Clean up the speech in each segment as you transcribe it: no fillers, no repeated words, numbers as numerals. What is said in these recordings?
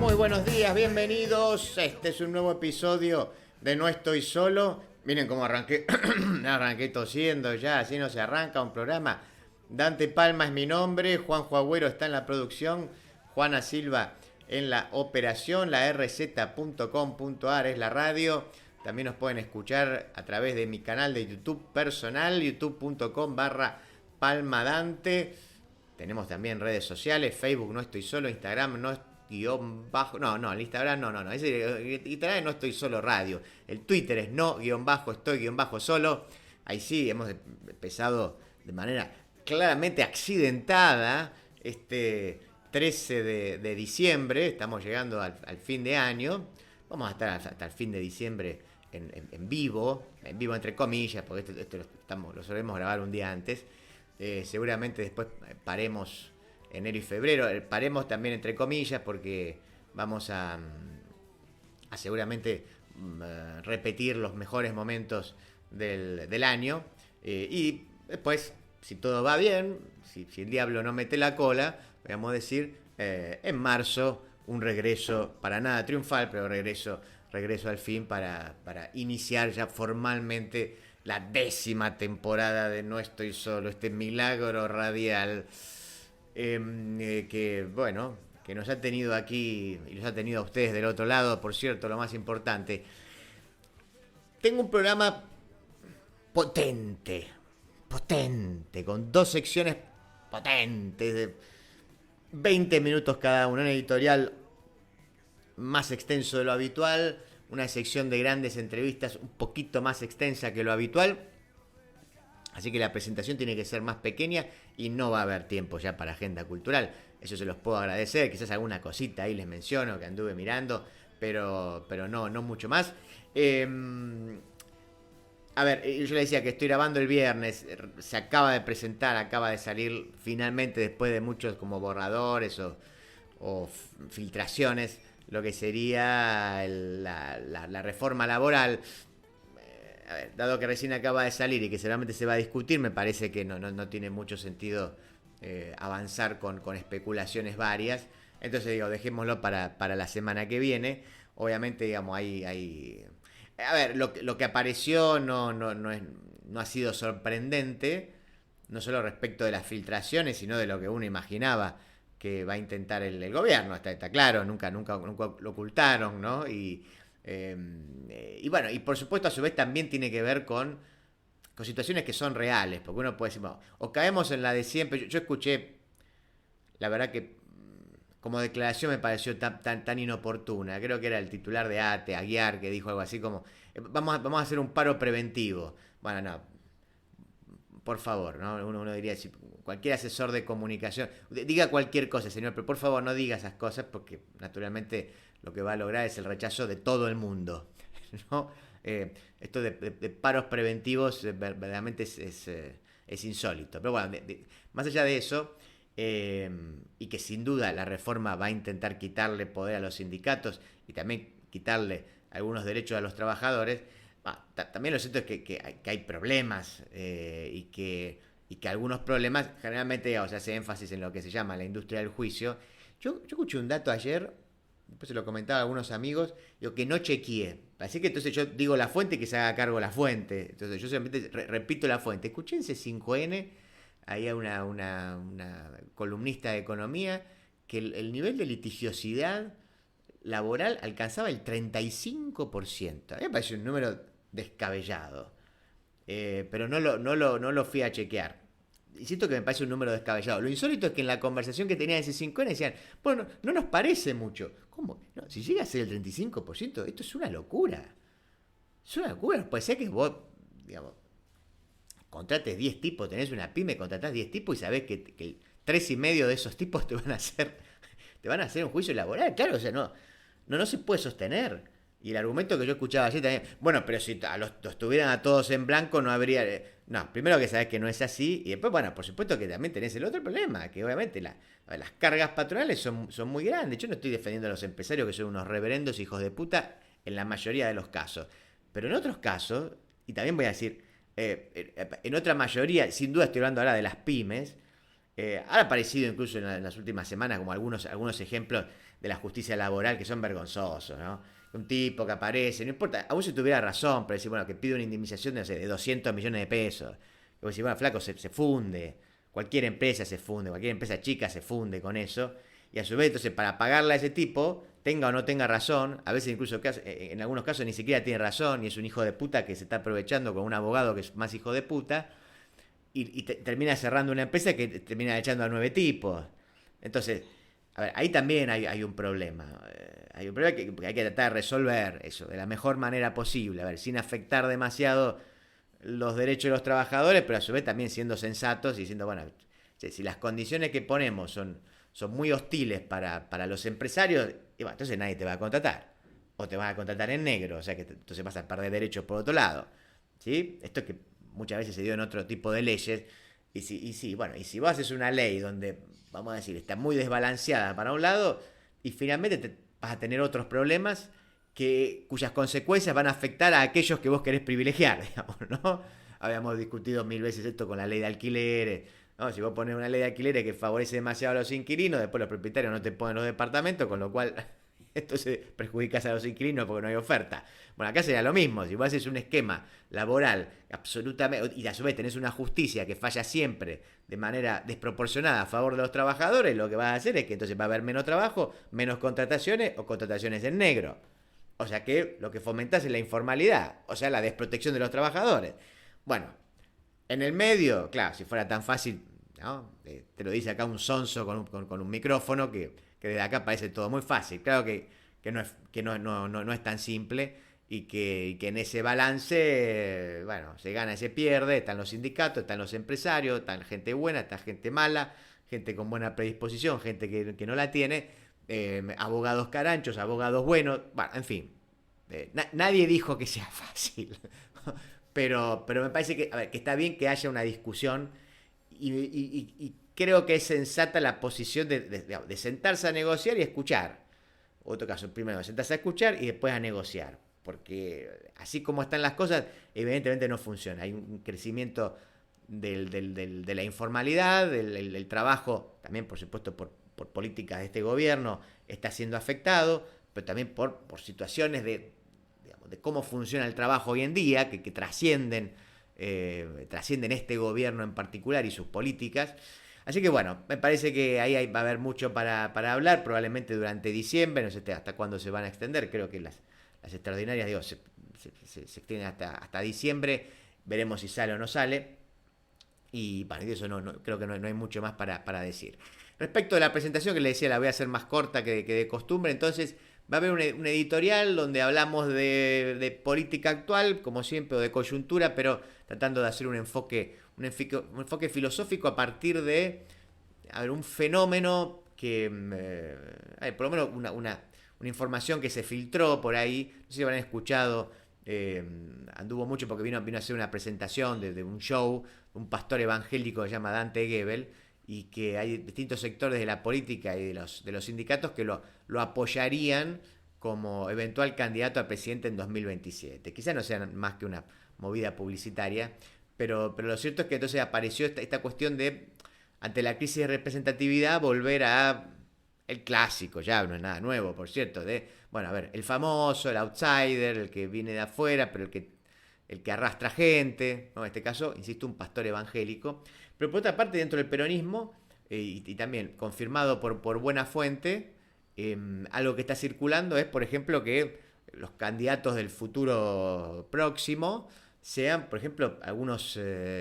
Muy buenos días, bienvenidos. Este es un nuevo episodio de No Estoy Solo. Miren cómo arranqué, arranqué tosiendo ya, así no se arranca un programa. Dante Palma es mi nombre, Juanjo Agüero está en la producción, Juana Silva en la operación, la rz.com.ar es la radio. También nos pueden escuchar a través de mi canal de YouTube personal, youtube.com/palmadante. Tenemos también redes sociales, Facebook No Estoy Solo, Instagram No guión bajo, el Instagram no, ese Instagram No Estoy Solo Radio, el Twitter es no guión bajo estoy guión bajo solo. Ahí sí hemos empezado de manera claramente accidentada este 13 de diciembre, estamos llegando al fin de año, vamos a estar hasta el fin de diciembre en vivo entre comillas, porque esto lo solemos grabar un día antes. Seguramente después paremos enero y febrero, paremos también entre comillas porque vamos a seguramente repetir los mejores momentos del año, y después, si todo va bien, si el diablo no mete la cola, podemos decir, en marzo un regreso para nada triunfal, pero regreso al fin para iniciar ya formalmente la 10ª temporada de No Estoy Solo, este milagro radial que nos ha tenido aquí y los ha tenido a ustedes del otro lado. Por cierto, lo más importante, tengo un programa potente, con 2 secciones potentes de 20 minutos cada una, un editorial más extenso de lo habitual, una sección de grandes entrevistas un poquito más extensa que lo habitual, así que la presentación tiene que ser más pequeña y no va a haber tiempo ya para agenda cultural. Eso se los puedo agradecer, quizás alguna cosita ahí les menciono que anduve mirando, pero no mucho más. A ver, yo le decía que estoy grabando el viernes, se acaba de presentar, acaba de salir finalmente después de muchos como borradores o filtraciones, lo que sería la reforma laboral. A ver, dado que recién acaba de salir y que seguramente se va a discutir, me parece que no tiene mucho sentido avanzar con especulaciones varias. Entonces digo, dejémoslo para la semana que viene. Obviamente, digamos, hay a ver, lo que apareció no ha sido sorprendente, no solo respecto de las filtraciones, sino de lo que uno imaginaba que va a intentar el gobierno. Está claro, nunca lo ocultaron, ¿no? Y bueno, y por supuesto a su vez también tiene que ver con situaciones que son reales, porque uno puede decir, bueno, o caemos en la de siempre. Yo escuché, la verdad que como declaración me pareció tan inoportuna. Creo que era el titular de ATE, Aguiar, que dijo algo así como, vamos a hacer un paro preventivo. Bueno, no, por favor, ¿no? Uno diría, si cualquier asesor de comunicación, diga cualquier cosa, señor, pero por favor no diga esas cosas, porque naturalmente lo que va a lograr es el rechazo de todo el mundo, ¿no? Esto de paros preventivos verdaderamente es insólito. Pero bueno, más allá de eso, y que sin duda la reforma va a intentar quitarle poder a los sindicatos y también quitarle algunos derechos a los trabajadores, también lo cierto es que hay problemas, y que algunos problemas generalmente, digamos, se hace énfasis en lo que se llama la industria del juicio. Yo escuché un dato ayer, después se lo comentaba a algunos amigos, digo, que no chequeé. Así que entonces yo digo la fuente y que se haga cargo la fuente. Entonces yo simplemente repito la fuente. Escuché en C5N, ahí a una columnista de economía, que el nivel de litigiosidad laboral alcanzaba el 35%. A mí me parece un número descabellado. Pero no lo fui a chequear. Y siento que me parece un número descabellado. Lo insólito es que en la conversación que tenía en ese 5N decían, bueno, no nos parece mucho. ¿Cómo? No, si llega a ser el 35%, esto es una locura. Es una locura. Puede ser que vos, digamos, contrates 10 tipos, tenés una pyme, contratás 10 tipos y sabés que 3,5 de esos tipos te van a hacer un juicio laboral. Claro, o sea, no se puede sostener. Y el argumento que yo escuchaba ayer también, bueno, pero si los tuvieran a todos en blanco no habría... No, primero que sabés que no es así, y después, bueno, por supuesto que también tenés el otro problema, que obviamente las cargas patronales son muy grandes. Yo no estoy defendiendo a los empresarios que son unos reverendos hijos de puta en la mayoría de los casos. Pero en otros casos, y también voy a decir, en otra mayoría, sin duda estoy hablando ahora de las pymes, ha aparecido incluso en las últimas semanas como algunos ejemplos de la justicia laboral que son vergonzosos, ¿no? Un tipo que aparece, no importa, aún si tuviera razón, pero decir, bueno, que pide una indemnización de, no sé, de 200 millones de pesos. Y vos decís, bueno, flaco, se funde. Cualquier empresa se funde, cualquier empresa chica se funde con eso. Y a su vez, entonces, para pagarle a ese tipo, tenga o no tenga razón, a veces incluso en algunos casos ni siquiera tiene razón y es un hijo de puta que se está aprovechando con un abogado que es más hijo de puta y termina cerrando una empresa que termina echando a 9 tipos. Entonces, a ver, ahí también hay un problema. Hay un problema que hay que tratar de resolver eso de la mejor manera posible, a ver, sin afectar demasiado los derechos de los trabajadores, pero a su vez también siendo sensatos y diciendo, bueno, si las condiciones que ponemos son muy hostiles para los empresarios, y bueno, entonces nadie te va a contratar. O te van a contratar en negro, o sea que entonces vas a perder derechos por otro lado. ¿Sí? Esto es que muchas veces se dio en otro tipo de leyes. Y si vos haces una ley donde, vamos a decir, está muy desbalanceada para un lado, y finalmente vas a tener otros problemas cuyas consecuencias van a afectar a aquellos que vos querés privilegiar, digamos, ¿no? Habíamos discutido 1000 veces esto con la ley de alquileres, ¿no? Si vos pones una ley de alquileres que favorece demasiado a los inquilinos, después los propietarios no te ponen los departamentos, con lo cual entonces perjudicas a los inquilinos porque no hay oferta. Bueno, acá sería lo mismo, si vos haces un esquema laboral absolutamente, y a su vez tenés una justicia que falla siempre de manera desproporcionada a favor de los trabajadores, lo que vas a hacer es que entonces va a haber menos trabajo, menos contrataciones o contrataciones en negro. O sea que lo que fomentás es la informalidad, o sea, la desprotección de los trabajadores. Bueno, en el medio, claro, si fuera tan fácil, ¿no? Te lo dice acá un sonso con un micrófono que desde acá parece todo muy fácil. Claro que no es tan simple y que en ese balance, bueno, se gana y se pierde. Están los sindicatos, están los empresarios, están gente buena, está gente mala, gente con buena predisposición, gente que no la tiene, abogados caranchos, abogados buenos, bueno, en fin. Nadie dijo que sea fácil. Pero me parece que, a ver, que está bien que haya una discusión y creo que es sensata la posición de sentarse a negociar y escuchar. Otro caso, primero sentarse a escuchar y después a negociar. Porque así como están las cosas, evidentemente no funciona. Hay un crecimiento de la informalidad, el trabajo, también por supuesto por políticas de este gobierno, está siendo afectado, pero también por situaciones de cómo funciona el trabajo hoy en día, que trascienden este gobierno en particular y sus políticas. Así que bueno, me parece que ahí va a haber mucho para hablar, probablemente durante diciembre, no sé hasta cuándo se van a extender, creo que las extraordinarias, digo, se extienden hasta diciembre, veremos si sale o no sale, y bueno, de eso creo que no hay mucho más para decir. Respecto de la presentación, que le decía, la voy a hacer más corta que de costumbre, entonces va a haber un editorial donde hablamos de política actual, como siempre, o de coyuntura, pero tratando de hacer un enfoque filosófico a partir de un fenómeno que, por lo menos una información que se filtró por ahí, no sé si habrán escuchado, anduvo mucho porque vino a hacer una presentación de un show, un pastor evangélico que se llama Dante Gebel, y que hay distintos sectores de la política y de los sindicatos que lo apoyarían como eventual candidato a presidente en 2027. Quizás no sea más que una movida publicitaria, pero lo cierto es que entonces apareció esta cuestión de, ante la crisis de representatividad, volver a el clásico, ya no es nada nuevo, por cierto, bueno, a ver, el famoso, el outsider, el que viene de afuera, pero el que arrastra gente, ¿no? En este caso, insisto, un pastor evangélico. Pero por otra parte, dentro del peronismo, y también confirmado por buena fuente, algo que está circulando es, por ejemplo, que los candidatos del futuro próximo sean, por ejemplo, algunos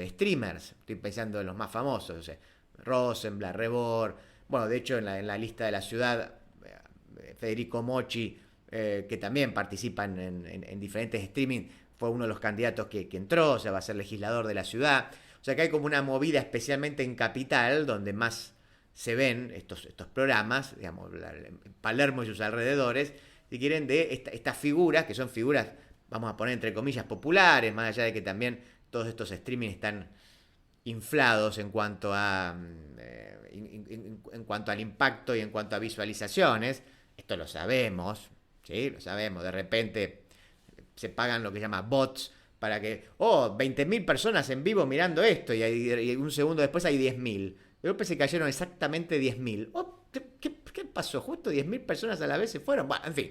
streamers. Estoy pensando en los más famosos, o sea, Rosenblatt, Rebord. Bueno, de hecho, en la lista de la ciudad, Federico Mochi, que también participa en diferentes streaming, fue uno de los candidatos que entró, o sea, va a ser legislador de la ciudad. O sea que hay como una movida, especialmente en Capital, donde más se ven estos programas, digamos, Palermo y sus alrededores, si quieren, de estas figuras, que son figuras, vamos a poner entre comillas, populares, más allá de que también todos estos streaming están inflados en cuanto en cuanto al impacto y en cuanto a visualizaciones. Esto lo sabemos, ¿sí? Lo sabemos. De repente se pagan lo que se llama bots para que, 20.000 personas en vivo mirando esto, y un segundo después hay 10.000. De golpe se cayeron exactamente 10.000. pasó? Justo 10.000 personas a la vez se fueron. Bueno, en fin,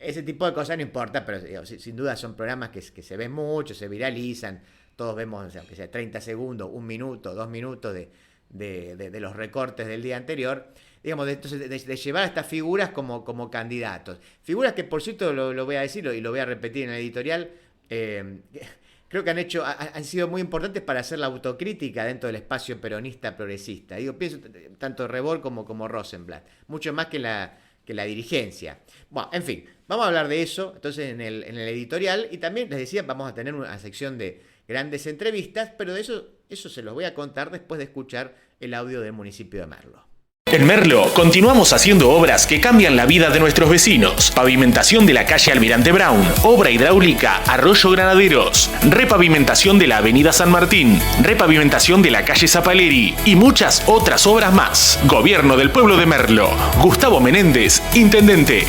ese tipo de cosas no importa, pero digo, sin duda son programas que se ven mucho, se viralizan. Todos vemos, o sea, que sea 30 segundos, 1 minuto, 2 minutos de los recortes del día anterior. Digamos, de llevar a estas figuras como candidatos. Figuras que, por cierto, lo voy a decir y lo voy a repetir en el editorial, creo que han sido muy importantes para hacer la autocrítica dentro del espacio peronista progresista. Digo, pienso tanto Rebord como Rosenblatt, mucho más que la dirigencia. Bueno, en fin, vamos a hablar de eso entonces en el editorial, y también les decía, vamos a tener una sección de grandes entrevistas, pero de eso se los voy a contar después de escuchar el audio del municipio de Merlo. En Merlo continuamos haciendo obras que cambian la vida de nuestros vecinos. Pavimentación de la calle Almirante Brown, obra hidráulica Arroyo Granaderos, repavimentación de la avenida San Martín, repavimentación de la calle Zapaleri y muchas otras obras más. Gobierno del pueblo de Merlo. Gustavo Menéndez, intendente.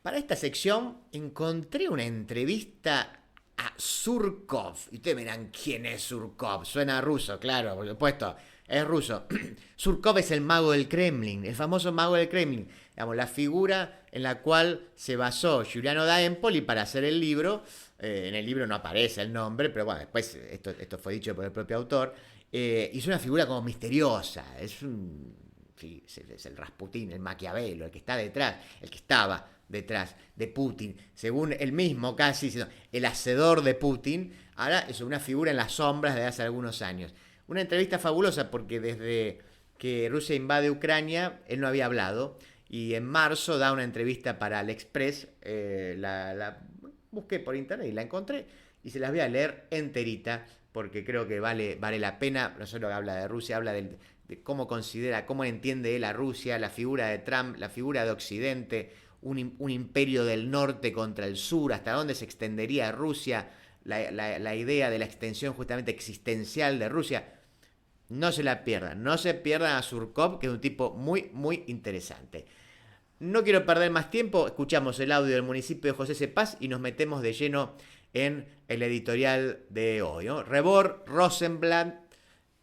Para esta sección encontré una entrevista a Surkov. Y ustedes dirán, ¿quién es Surkov? Suena ruso, claro, por supuesto. Es ruso. Surkov es el mago del Kremlin, el famoso mago del Kremlin. Digamos, la figura en la cual se basó Giuliano da Empoli para hacer el libro. En el libro no aparece el nombre, pero bueno, después esto fue dicho por el propio autor. Y es una figura como misteriosa. Es el Rasputín, el Maquiavelo, el que está detrás, el que estaba detrás de Putin. Según él mismo casi, el hacedor de Putin. Ahora es una figura en las sombras de hace algunos años. Una entrevista fabulosa porque desde que Rusia invade Ucrania, él no había hablado. Y en marzo da una entrevista para el Express. La busqué por internet y la encontré. Y se las voy a leer enterita porque creo que vale la pena. No solo habla de Rusia, habla de cómo considera, cómo entiende él a Rusia, la figura de Trump, la figura de Occidente, un imperio del norte contra el sur, hasta dónde se extendería Rusia, la idea de la extensión justamente existencial de Rusia. No se la pierdan, no se pierdan a Surkov, que es un tipo muy, muy interesante. No quiero perder más tiempo, escuchamos el audio del municipio de José Cepaz y nos metemos de lleno en el editorial de hoy, ¿no? Rebord, Rosenblatt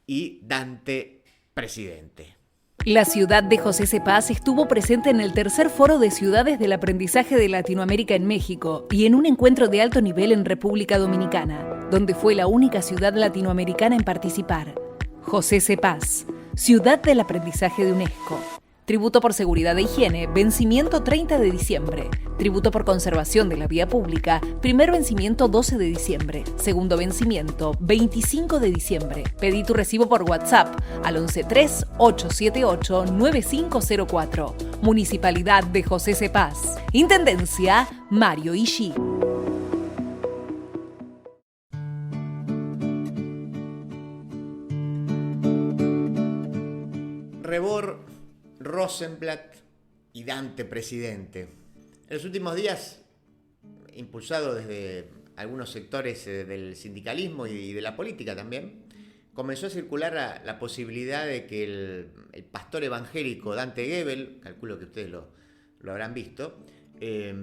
y Dante Presidente. La ciudad de José Cepaz estuvo presente en el tercer foro de ciudades del aprendizaje de Latinoamérica en México y en un encuentro de alto nivel en República Dominicana, donde fue la única ciudad latinoamericana en participar. José Cepaz, Ciudad del Aprendizaje de UNESCO. Tributo por seguridad e higiene, vencimiento 30 de diciembre. Tributo por conservación de la vía pública, primer vencimiento 12 de diciembre. Segundo vencimiento 25 de diciembre. Pedí tu recibo por WhatsApp al 113-878-9504. Municipalidad de José Cepaz. Intendencia Mario Ishii. Rebord, Rosenblatt y Dante Presidente. En los últimos días, impulsado desde algunos sectores del sindicalismo y de la política también, comenzó a circular la posibilidad de que el pastor evangélico Dante Gebel, calculo que ustedes lo habrán visto, que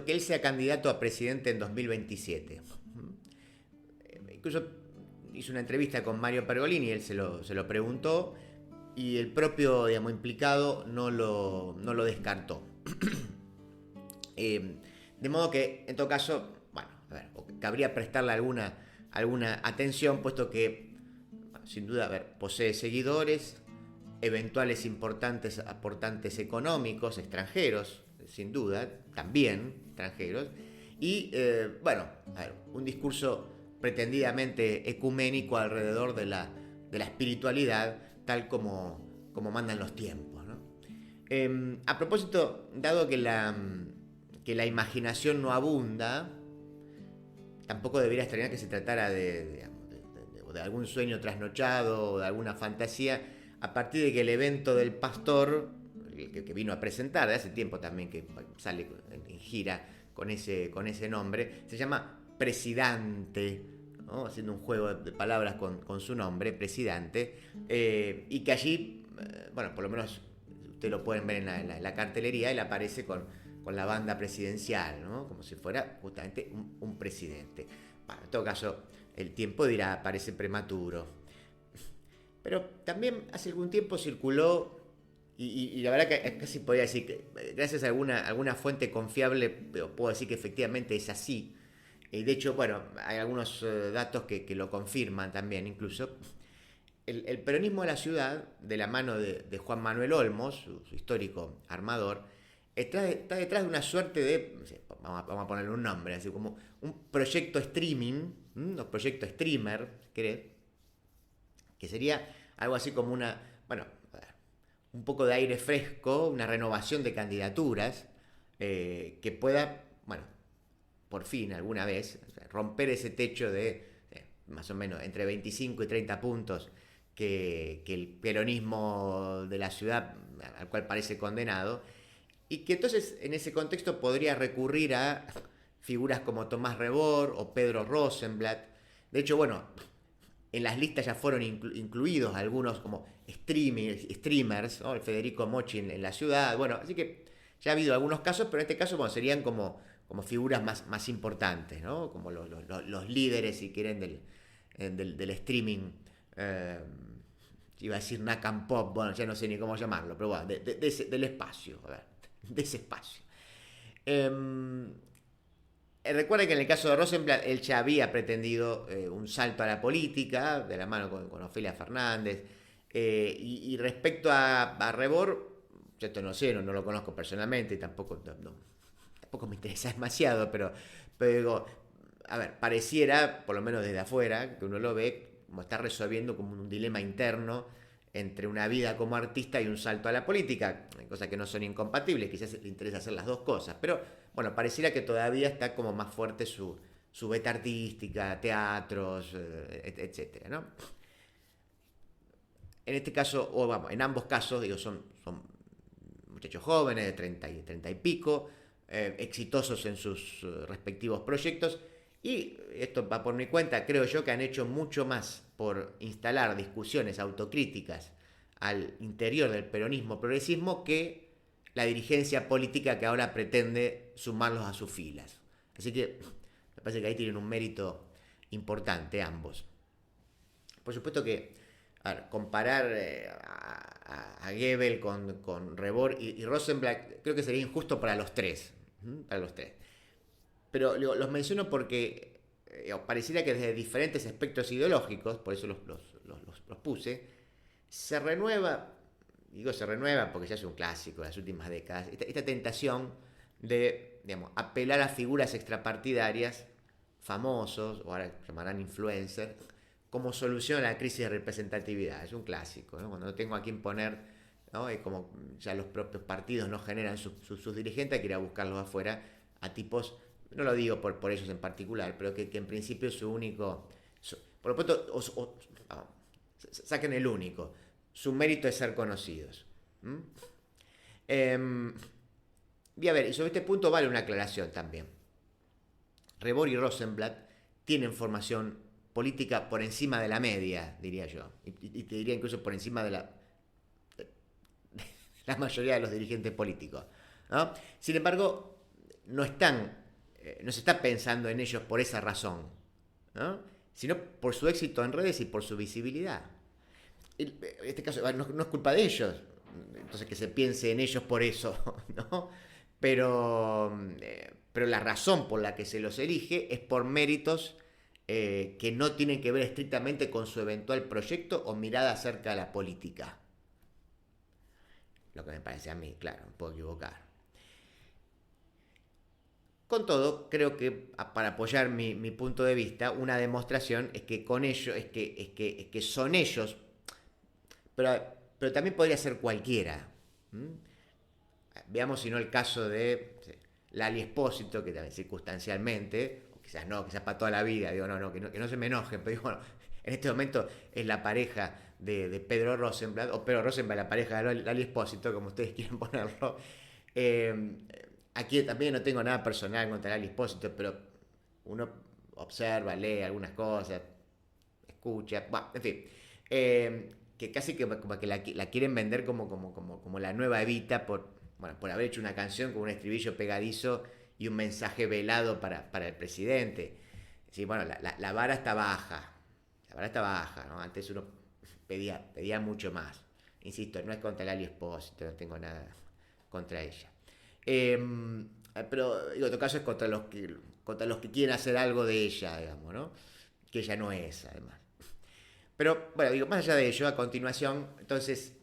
él sea candidato a presidente en 2027. Incluso hizo una entrevista con Mario Pergolini, él se lo preguntó, y el propio, digamos, implicado no lo descartó. De modo que, en todo caso, bueno, a ver, cabría prestarle alguna atención, puesto que, bueno, sin duda, posee seguidores, eventuales importantes aportantes económicos extranjeros, sin duda, también extranjeros, y, un discurso pretendidamente ecuménico alrededor de la espiritualidad, tal como mandan los tiempos, ¿no? A propósito, dado que la imaginación no abunda, tampoco debería extrañar que se tratara de algún sueño trasnochado o de alguna fantasía, a partir de que el evento del pastor, que vino a presentar de hace tiempo también, que sale en gira con ese nombre, se llama Presidente, ¿no? Haciendo un juego de palabras con su nombre, Presidente, y que allí, por lo menos ustedes lo pueden ver en la cartelería, él aparece con la banda presidencial, ¿no? Como si fuera justamente un presidente. Bueno, en todo caso, el tiempo dirá, parece prematuro. Pero también hace algún tiempo circuló Y la verdad que casi podría decir que gracias a alguna fuente confiable puedo decir que efectivamente es así. Y de hecho, bueno, hay algunos datos que lo confirman también incluso. El peronismo de la ciudad, de la mano de Juan Manuel Olmos, su histórico armador, está detrás de una suerte de, no sé, vamos a ponerle un nombre, así como un proyecto streaming, un proyecto streamer, ¿querés? Que sería algo así como un poco de aire fresco, una renovación de candidaturas, que pueda, bueno, por fin alguna vez, romper ese techo de más o menos entre 25 y 30 puntos que el peronismo de la ciudad, al cual parece condenado, y que entonces en ese contexto podría recurrir a figuras como Tomás Rebord o Pedro Rosenblatt. De hecho, bueno, en las listas ya fueron incluidos algunos como streamers, ¿no? El Federico Mochi en la ciudad. Bueno, así que ya ha habido algunos casos, pero en este caso bueno, serían como figuras más importantes, ¿no? Como los líderes, si quieren, del streaming. Iba a decir Nakam Pop, bueno, ya no sé ni cómo llamarlo, pero bueno, del espacio, a ver, de ese espacio. Recuerden que en el caso de Rosenblatt, él ya había pretendido un salto a la política, de la mano con Ofelia Fernández, y respecto a Rebord, yo esto no sé, no lo conozco personalmente, tampoco me interesa demasiado, pero digo, a ver, pareciera, por lo menos desde afuera, que uno lo ve, como está resolviendo como un dilema interno entre una vida como artista y un salto a la política, cosas que no son incompatibles, quizás le interesa hacer las dos cosas, pero bueno, pareciera que todavía está como más fuerte su beta artística, teatros, etcétera, ¿no? En este caso, o vamos, en ambos casos, digo, son muchachos jóvenes de 30 y pico, exitosos en sus respectivos proyectos. Y esto va por mi cuenta, creo yo que han hecho mucho más por instalar discusiones autocríticas al interior del peronismo-progresismo que la dirigencia política que ahora pretende sumarlos a sus filas. Así que me parece que ahí tienen un mérito importante ambos. Por supuesto que comparar a Goebbels con Rebord y Rosenblatt creo que sería injusto para los tres. Pero los menciono porque pareciera que desde diferentes espectros ideológicos, por eso los puse, se renueva porque ya es un clásico de las últimas décadas, esta tentación de, digamos, apelar a figuras extrapartidarias, famosos, o ahora llamarán influencers, como solución a la crisis de representatividad. Es un clásico, ¿no? Cuando no tengo a quién poner, ¿no? Es como ya los propios partidos no generan sus dirigentes, hay que ir a buscarlos afuera, a tipos, no lo digo por ellos en particular, pero que en principio su único, por lo pronto, saquen el único, su mérito es ser conocidos. Y a ver, y sobre este punto vale una aclaración también. Rebord y Rosenblatt tienen formación política por encima de la media, diría yo, y te diría incluso por encima de la mayoría de los dirigentes políticos, ¿no? Sin embargo, no se está pensando en ellos por esa razón, ¿no? Sino por su éxito en redes y por su visibilidad. En este caso no es culpa de ellos, entonces que se piense en ellos por eso, ¿no? Pero la razón por la que se los elige es por méritos que no tienen que ver estrictamente con su eventual proyecto o mirada acerca de la política. Lo que me parece a mí, claro, me puedo equivocar. Con todo, creo que para apoyar mi punto de vista, una demostración es que con ellos, es que son ellos, pero también podría ser cualquiera. Veamos si no el caso de Lali Espósito, que también circunstancialmente, o quizás no, quizás para toda la vida, digo, que no se me enojen, pero digo, bueno, en este momento es la pareja de Pedro Rosenblatt, o Pedro Rosenblatt la pareja de Lali Espósito, como ustedes quieran ponerlo. Aquí también no tengo nada personal contra Lali Espósito, pero uno observa, lee algunas cosas, escucha, bueno, en fin, que casi como que la quieren vender como la nueva Evita por haber hecho una canción con un estribillo pegadizo y un mensaje velado para el presidente. Sí, bueno, la vara está baja, ¿no? Antes uno pedía mucho más. insisto, no es contra Lali Espósito, no tengo nada contra ella. Pero digo, en todo caso es contra los que quieren hacer algo de ella, digamos, ¿no? Que ella no es, además. Pero, bueno, digo, más allá de ello, a continuación, entonces,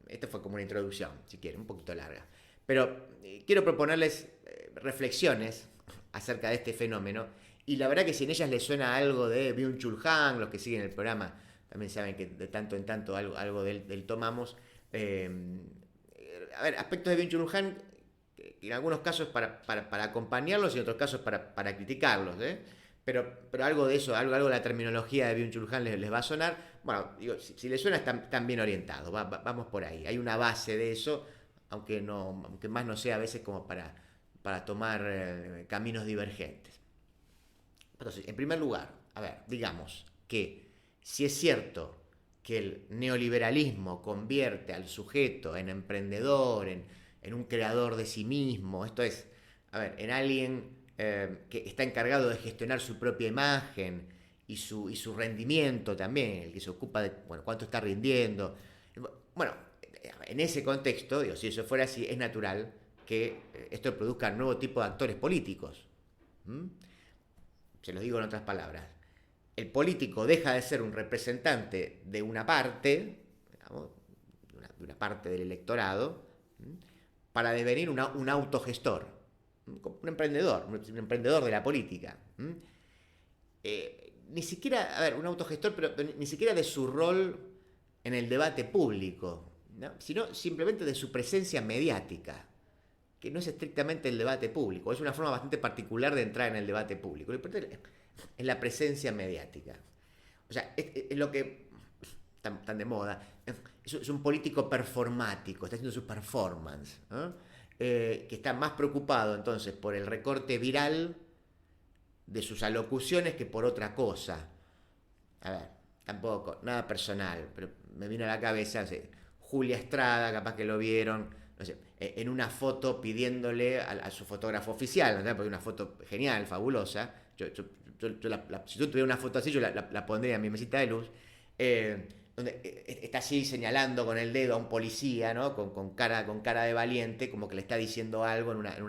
esto fue como una introducción, si quieren, un poquito larga. Pero quiero proponerles reflexiones acerca de este fenómeno, y la verdad que si en ellas les suena algo de Byung-Chul Han, los que siguen el programa también saben que de tanto en tanto algo de él tomamos. A ver, aspectos de Byung-Chul Han, en algunos casos para acompañarlos y en otros casos para criticarlos, Pero algo de eso, algo de la terminología de Byung-Chul Han les va a sonar. Bueno, digo, si les suena están bien orientados, vamos por ahí. Hay una base de eso, aunque más no sea a veces como para tomar caminos divergentes. Entonces, en primer lugar, a ver, digamos que si es cierto que el neoliberalismo convierte al sujeto en emprendedor, en un creador de sí mismo, esto es, a ver, en alguien que está encargado de gestionar su propia imagen y su rendimiento también, el que se ocupa de, bueno, cuánto está rindiendo. Bueno, en ese contexto, digo, si eso fuera así, es natural que esto produzca un nuevo tipo de actores políticos. Se los digo en otras palabras. El político deja de ser un representante de una parte, digamos, de una parte del electorado, para devenir un autogestor, un emprendedor de la política. Ni siquiera, a ver, un autogestor, pero ni siquiera de su rol en el debate público, ¿no? Sino simplemente de su presencia mediática, que no es estrictamente el debate público, es una forma bastante particular de entrar en el debate público. Lo importante es la presencia mediática. O sea, es lo que tan de moda. Es un político performático, está haciendo su performance, ¿no? Que está más preocupado entonces por el recorte viral de sus alocuciones que por otra cosa. A ver, tampoco, nada personal, pero me vino a la cabeza, no sé, Julia Estrada, capaz que lo vieron, no sé, en una foto pidiéndole a su fotógrafo oficial, ¿no? Porque una foto genial, fabulosa. Si tú tuviera una foto así, yo la pondría en mi mesita de luz, donde está así señalando con el dedo a un policía, ¿no? Con cara de valiente, como que le está diciendo algo en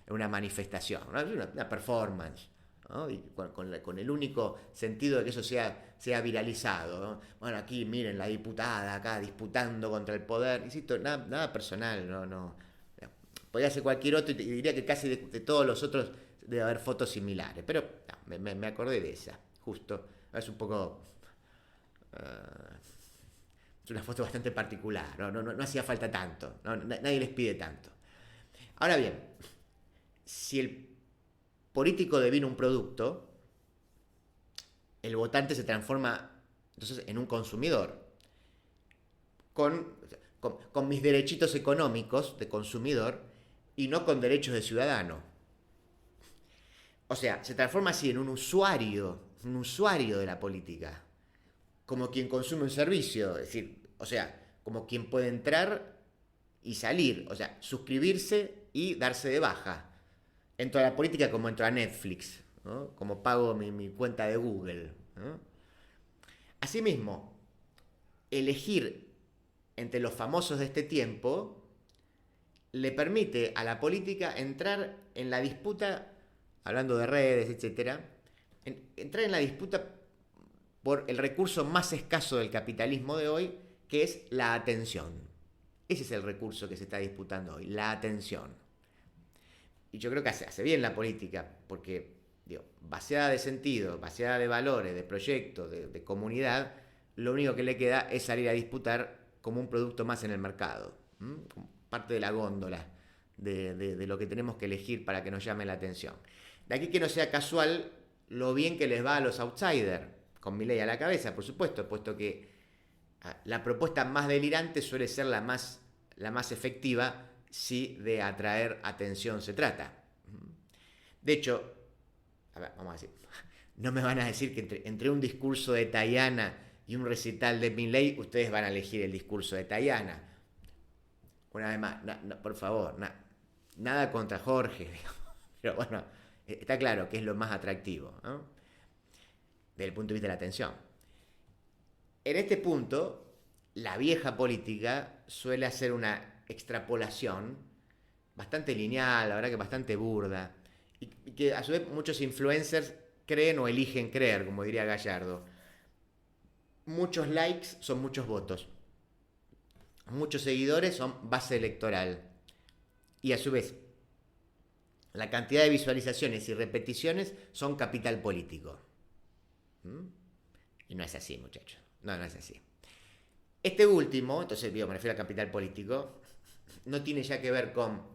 una manifestación, ¿no? Es una performance, ¿no? Y con el único sentido de que eso sea viralizado, ¿no? Bueno, aquí miren la diputada acá disputando contra el poder, insisto, nada personal, no. Podría ser cualquier otro y diría que casi de todos los otros debe haber fotos similares, pero no, me acordé de esa, justo. Es un poco... es una foto bastante particular, no hacía falta tanto, nadie les pide tanto. Ahora bien, si el político devino un producto, el votante se transforma entonces en un consumidor, con mis derechitos económicos de consumidor y no con derechos de ciudadano. O sea, se transforma así en un usuario de la política, como quien consume un servicio, es decir, o sea, como quien puede entrar y salir, o sea, suscribirse y darse de baja. Entro a la política como entro a Netflix, ¿no? Como pago mi cuenta de Google, ¿no? Asimismo, elegir entre los famosos de este tiempo le permite a la política entrar en la disputa, hablando de redes, etcétera, entrar en la disputa por el recurso más escaso del capitalismo de hoy, que es la atención. Ese es el recurso que se está disputando hoy, la atención. Y yo creo que hace bien la política, porque, digo, vaciada de sentido, vaciada de valores, de proyectos, de comunidad, lo único que le queda es salir a disputar como un producto más en el mercado, como parte de la góndola de lo que tenemos que elegir para que nos llame la atención. De aquí que no sea casual lo bien que les va a los outsiders, con Milei a la cabeza, por supuesto, puesto que la propuesta más delirante suele ser la más efectiva si de atraer atención se trata. De hecho, a ver, vamos a decir, no me van a decir que entre un discurso de Tayana y un recital de Milei, ustedes van a elegir el discurso de Tayana. Una vez más, por favor, nada contra Jorge, digamos, pero bueno, está claro que es lo más atractivo, ¿no? Desde el punto de vista de la atención. En este punto, la vieja política suele hacer una extrapolación bastante lineal, la verdad que bastante burda, y que a su vez muchos influencers creen o eligen creer, como diría Gallardo. Muchos likes son muchos votos. Muchos seguidores son base electoral. Y a su vez, la cantidad de visualizaciones y repeticiones son capital político. Y no es así, muchachos. No es así. Este último, entonces me refiero a capital político, no tiene ya que ver con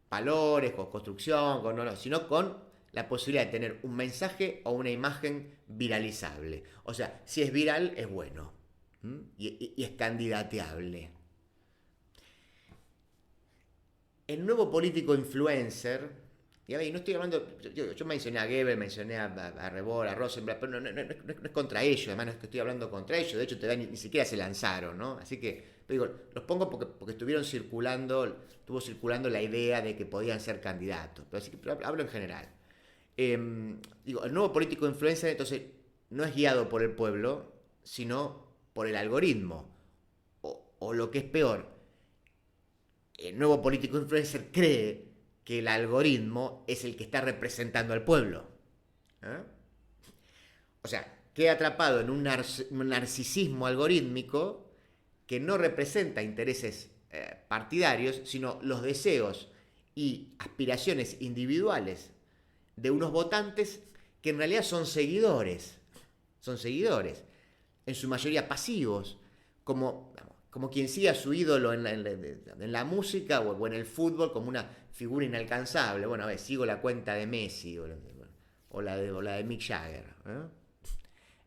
valores, con construcción, sino con la posibilidad de tener un mensaje o una imagen viralizable. O sea, si es viral, es bueno. Y es candidateable. El nuevo político influencer, y a ver, no estoy hablando, yo mencioné a Goebbels, mencioné a Rebord, a Rosenblatt, pero no es contra ellos, además no es que estoy hablando contra ellos, de hecho ni siquiera se lanzaron, ¿no? Así que, digo, los pongo porque estuvo circulando la idea de que podían ser candidatos, pero hablo en general. El nuevo político influencer, entonces, no es guiado por el pueblo, sino por el algoritmo, o lo que es peor, el nuevo político influencer cree que el algoritmo es el que está representando al pueblo. O sea, queda atrapado en un narcisismo algorítmico que no representa intereses partidarios, sino los deseos y aspiraciones individuales de unos votantes que en realidad son seguidores, en su mayoría pasivos, como quien sigue a su ídolo en la música o en el fútbol como una figura inalcanzable. Bueno, a ver, sigo la cuenta de Messi o la de Mick Jagger.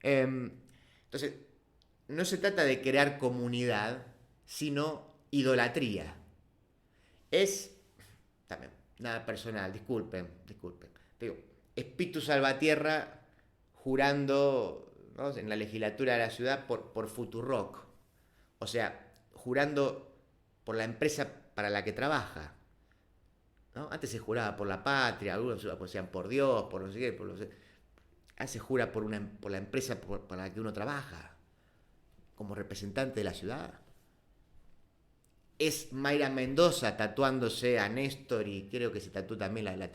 Entonces, no se trata de crear comunidad, sino idolatría. Es, también, nada personal, disculpen. Digo, es Pitu Salvatierra jurando, ¿no?, en la legislatura de la ciudad por Futurock. O sea, jurando por la empresa para la que trabaja, ¿no? Antes se juraba por la patria, algunos decían por Dios, por no sé qué, ahora se jura por la empresa para la que uno trabaja, como representante de la ciudad. Es Mayra Mendoza tatuándose a Néstor y creo que se tatuó también la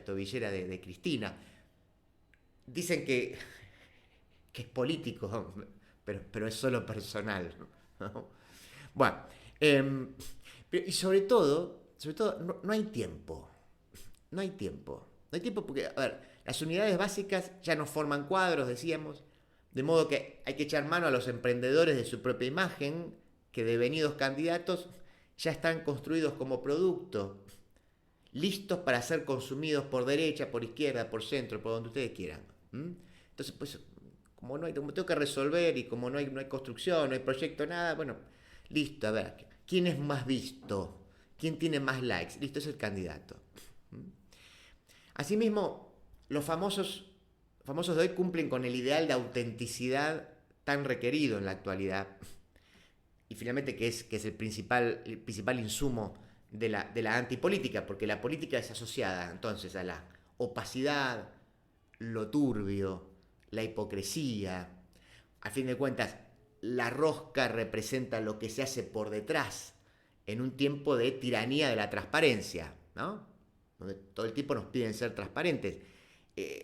tobillera de Cristina. Dicen que es político, pero es solo personal, ¿no? Bueno, y sobre todo no hay tiempo. No hay tiempo porque, a ver, las unidades básicas ya no forman cuadros, decíamos, de modo que hay que echar mano a los emprendedores de su propia imagen, que devenidos candidatos ya están construidos como producto, listos para ser consumidos por derecha, por izquierda, por centro, por donde ustedes quieran. Entonces, pues, como tengo que resolver y como no hay construcción, no hay proyecto, nada, bueno, listo, a ver, ¿quién es más visto? ¿Quién tiene más likes? Listo, es el candidato. Asimismo, los famosos de hoy cumplen con el ideal de autenticidad tan requerido en la actualidad. Y finalmente que es el principal insumo de la antipolítica, porque la política es asociada entonces a la opacidad, lo turbio, la hipocresía. A fin de cuentas, la rosca representa lo que se hace por detrás en un tiempo de tiranía de la transparencia, ¿no? Donde todo el tiempo nos piden ser transparentes.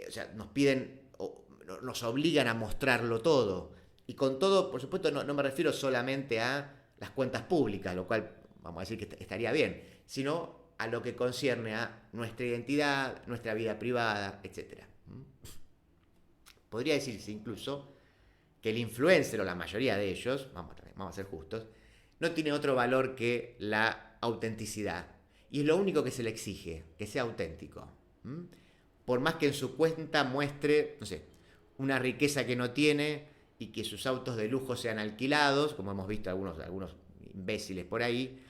O sea, nos obligan a mostrarlo todo. Y con todo, por supuesto, no me refiero solamente a las cuentas públicas, lo cual vamos a decir que estaría bien, sino a lo que concierne a nuestra identidad, nuestra vida privada, etc. Podría decirse incluso que el influencer, o la mayoría de ellos, vamos a ser justos, no tiene otro valor que la autenticidad. Y es lo único que se le exige, que sea auténtico. Por más que en su cuenta muestre, no sé, una riqueza que no tiene y que sus autos de lujo sean alquilados, como hemos visto algunos imbéciles por ahí,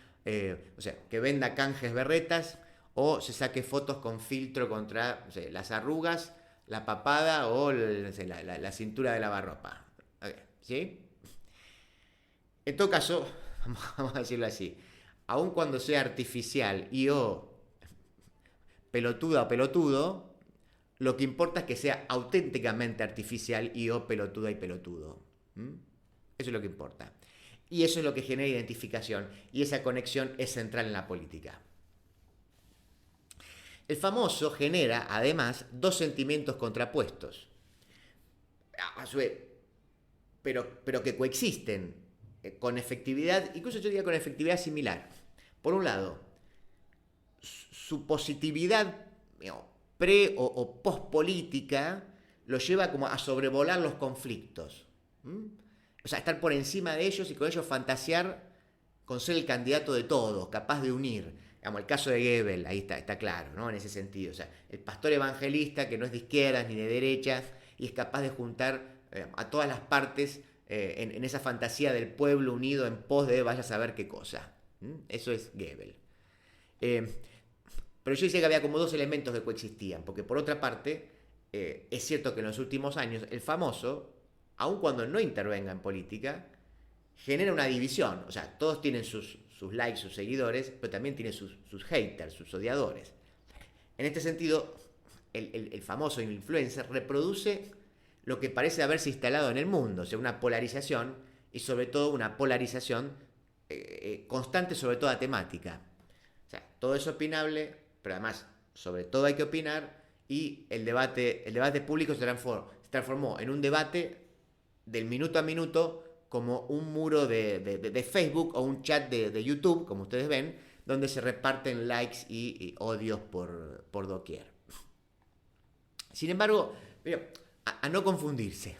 o sea, que venda canjes berretas o se saque fotos con filtro contra, no sé, las arrugas, la papada o la cintura de lavarropa. ¿Sí? En todo caso, vamos a decirlo así, aun cuando sea artificial y o pelotuda o pelotudo, lo que importa es que sea auténticamente artificial y o pelotuda y pelotudo. Eso es lo que importa. Y eso es lo que genera identificación. Y esa conexión es central en la política. El famoso genera, además, dos sentimientos contrapuestos. A su vez, pero que coexisten con efectividad, incluso yo diría con efectividad similar. Por un lado, su positividad pre o post-política lo lleva como a sobrevolar los conflictos. O sea, estar por encima de ellos y con ellos fantasear con ser el candidato de todos, capaz de unir. Digamos, el caso de Goebbels, ahí está claro, ¿no? En ese sentido. O sea, el pastor evangelista que no es de izquierdas ni de derechas y es capaz de juntar a todas las partes en esa fantasía del pueblo unido en pos de vaya a saber qué cosa. Eso es Goebbels. Pero yo decía que había como dos elementos que coexistían, porque por otra parte, es cierto que en los últimos años el famoso, aun cuando no intervenga en política, genera una división. O sea, todos tienen sus likes, sus seguidores, pero también tienen sus haters, sus odiadores. En este sentido, el famoso influencer reproduce lo que parece haberse instalado en el mundo, o sea, una polarización y sobre todo una polarización constante sobre toda temática. O sea, todo es opinable, pero además sobre todo hay que opinar y el debate público se transformó en un debate del minuto a minuto como un muro de Facebook o un chat de YouTube, como ustedes ven, donde se reparten likes y odios por doquier. Sin embargo, a no confundirse,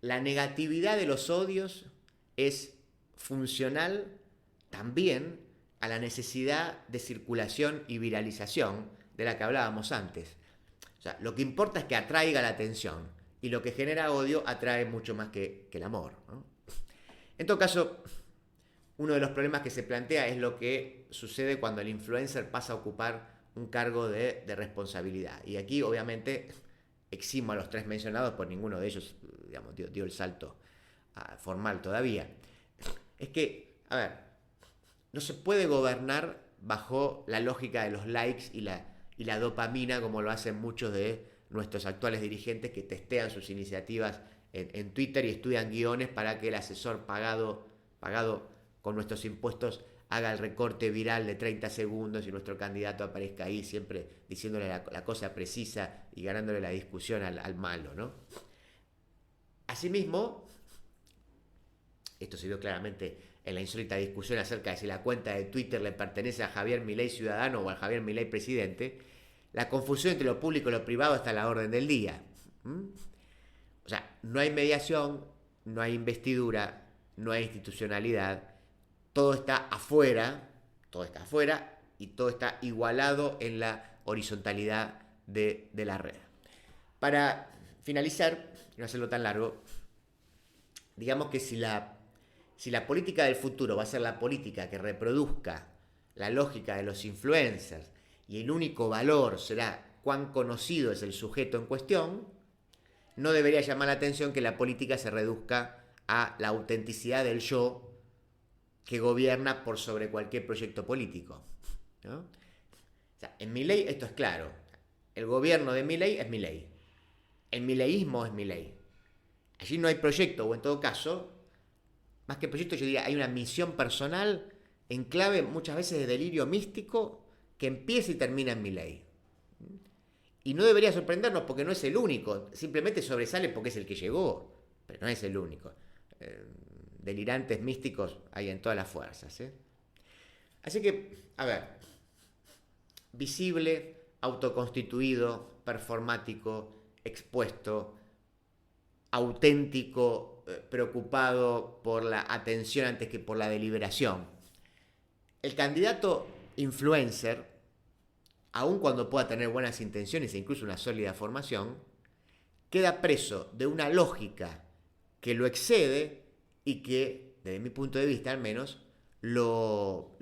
la negatividad de los odios es funcional también a la necesidad de circulación y viralización de la que hablábamos antes. O sea, lo que importa es que atraiga la atención y lo que genera odio atrae mucho más que el amor, ¿no? En todo caso, uno de los problemas que se plantea es lo que sucede cuando el influencer pasa a ocupar un cargo de responsabilidad. Y aquí, obviamente, eximo a los tres mencionados, por ninguno de ellos, digamos, dio el salto formal todavía. Es que, a ver, no se puede gobernar bajo la lógica de los likes y la dopamina, como lo hacen muchos de nuestros actuales dirigentes que testean sus iniciativas en Twitter y estudian guiones para que el asesor pagado con nuestros impuestos haga el recorte viral de 30 segundos y nuestro candidato aparezca ahí siempre diciéndole la cosa precisa y ganándole la discusión al malo, ¿no? Asimismo, esto se vio claramente en la insólita discusión acerca de si la cuenta de Twitter le pertenece a Javier Milei ciudadano o a Javier Milei presidente, la confusión entre lo público y lo privado está a la orden del día. O sea, no hay mediación, no hay investidura, no hay institucionalidad, todo está afuera y todo está igualado en la horizontalidad de la red. Para finalizar, y no hacerlo tan largo, digamos que si la política del futuro va a ser la política que reproduzca la lógica de los influencers y el único valor será cuán conocido es el sujeto en cuestión, no debería llamar la atención que la política se reduzca a la autenticidad del yo que gobierna por sobre cualquier proyecto político, ¿no? O sea, en Milei esto es claro. El gobierno de Milei es Milei. El mileísmo es Milei. Allí no hay proyecto, o en todo caso, más que proyecto, yo diría, hay una misión personal en clave muchas veces de delirio místico que empieza y termina en Milei. Y no debería sorprendernos porque no es el único, simplemente sobresale porque es el que llegó, pero no es el único. Delirantes místicos hay en todas las fuerzas, ¿eh? Así que, a ver, visible, autoconstituido, performático, expuesto, auténtico, preocupado por la atención antes que por la deliberación. El candidato influencer, aun cuando pueda tener buenas intenciones e incluso una sólida formación, queda preso de una lógica que lo excede y que, desde mi punto de vista al menos, lo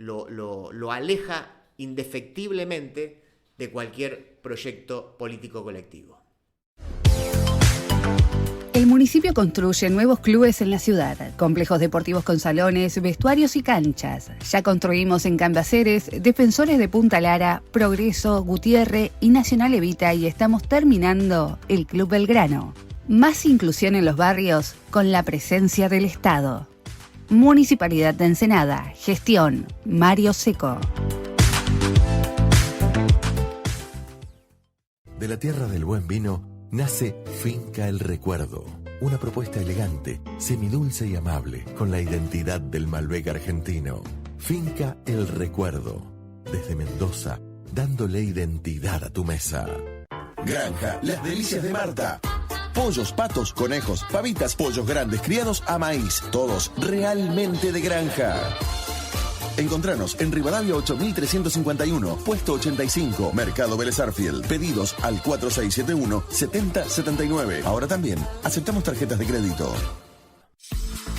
aleja indefectiblemente de cualquier proyecto político colectivo. El municipio construye nuevos clubes en la ciudad, complejos deportivos con salones, vestuarios y canchas. Ya construimos en Cambaceres, Defensores de Punta Lara, Progreso, Gutiérrez y Nacional Evita y estamos terminando el Club Belgrano. Más inclusión en los barrios con la presencia del Estado. Municipalidad de Ensenada. Gestión Mario Seco. De la tierra del buen vino nace Finca El Recuerdo. Una propuesta elegante, semidulce y amable, con la identidad del Malbec argentino. Finca El Recuerdo. Desde Mendoza, dándole identidad a tu mesa. Granja, las delicias de Marta. Pollos, patos, conejos, pavitas, pollos grandes criados a maíz. Todos realmente de granja. Encontranos en Rivadavia 8351, puesto 85, Mercado Vélez Arfiel. Pedidos al 4671-7079. Ahora también aceptamos tarjetas de crédito.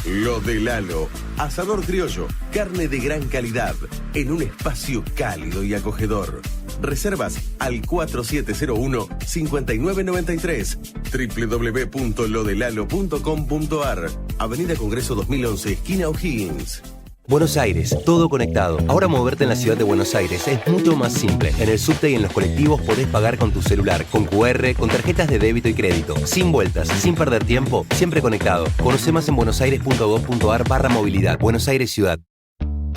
Lo de Lalo, asador criollo, carne de gran calidad, en un espacio cálido y acogedor. Reservas al 4701-5993, www.lodelalo.com.ar, Avenida Congreso 2011, esquina O'Higgins. Buenos Aires, todo conectado. Ahora moverte en la ciudad de Buenos Aires es mucho más simple. En el subte y en los colectivos podés pagar con tu celular, con QR, con tarjetas de débito y crédito. Sin vueltas, sin perder tiempo, siempre conectado. Conoce más en buenosaires.gov.ar/movilidad. Buenos Aires Ciudad.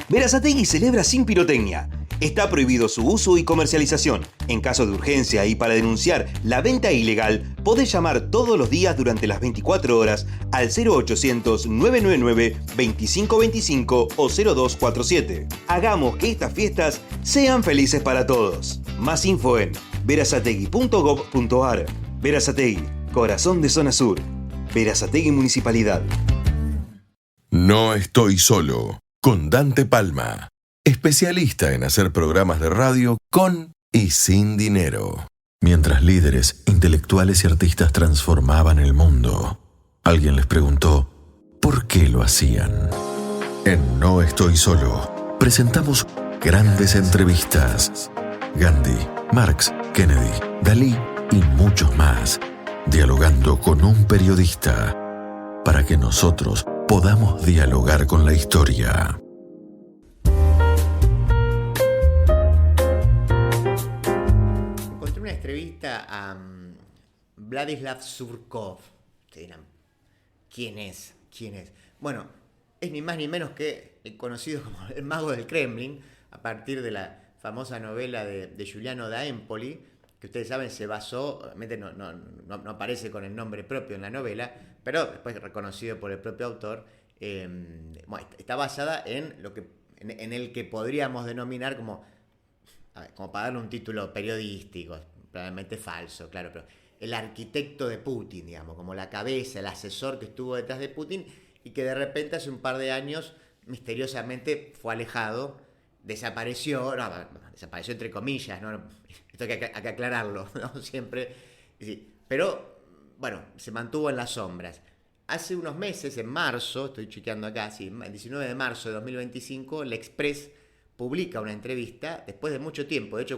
Berazategui celebra sin pirotecnia. Está prohibido su uso y comercialización. En caso de urgencia y para denunciar la venta ilegal, podés llamar todos los días durante las 24 horas al 0800-999-2525 o 0247. Hagamos que estas fiestas sean felices para todos. Más info en berazategui.gov.ar. Berazategui, corazón de zona sur. Berazategui Municipalidad. No estoy solo, con Dante Palma. Especialista en hacer programas de radio con y sin dinero. Mientras líderes, intelectuales y artistas transformaban el mundo, alguien les preguntó ¿por qué lo hacían? En No Estoy Solo, presentamos grandes entrevistas. Gandhi, Marx, Kennedy, Dalí y muchos más, dialogando con un periodista, para que nosotros podamos dialogar con la historia. A Vladislav Surkov. Ustedes dirán, ¿quién es? Bueno, es ni más ni menos que el conocido como el mago del Kremlin, a partir de la famosa novela de Giuliano da Empoli, que ustedes saben se basó, obviamente no aparece con el nombre propio en la novela, pero después reconocido por el propio autor, está basada en en el que podríamos denominar como para darle un título periodístico, probablemente falso, claro, pero el arquitecto de Putin, digamos, como la cabeza, el asesor que estuvo detrás de Putin y que de repente hace un par de años misteriosamente fue alejado, desapareció entre comillas, ¿no? Esto hay que aclararlo, ¿no? Siempre, sí, pero bueno, se mantuvo en las sombras. Hace unos meses, en marzo, estoy chequeando acá, sí, el 19 de marzo de 2025, el Express publica una entrevista después de mucho tiempo. De hecho,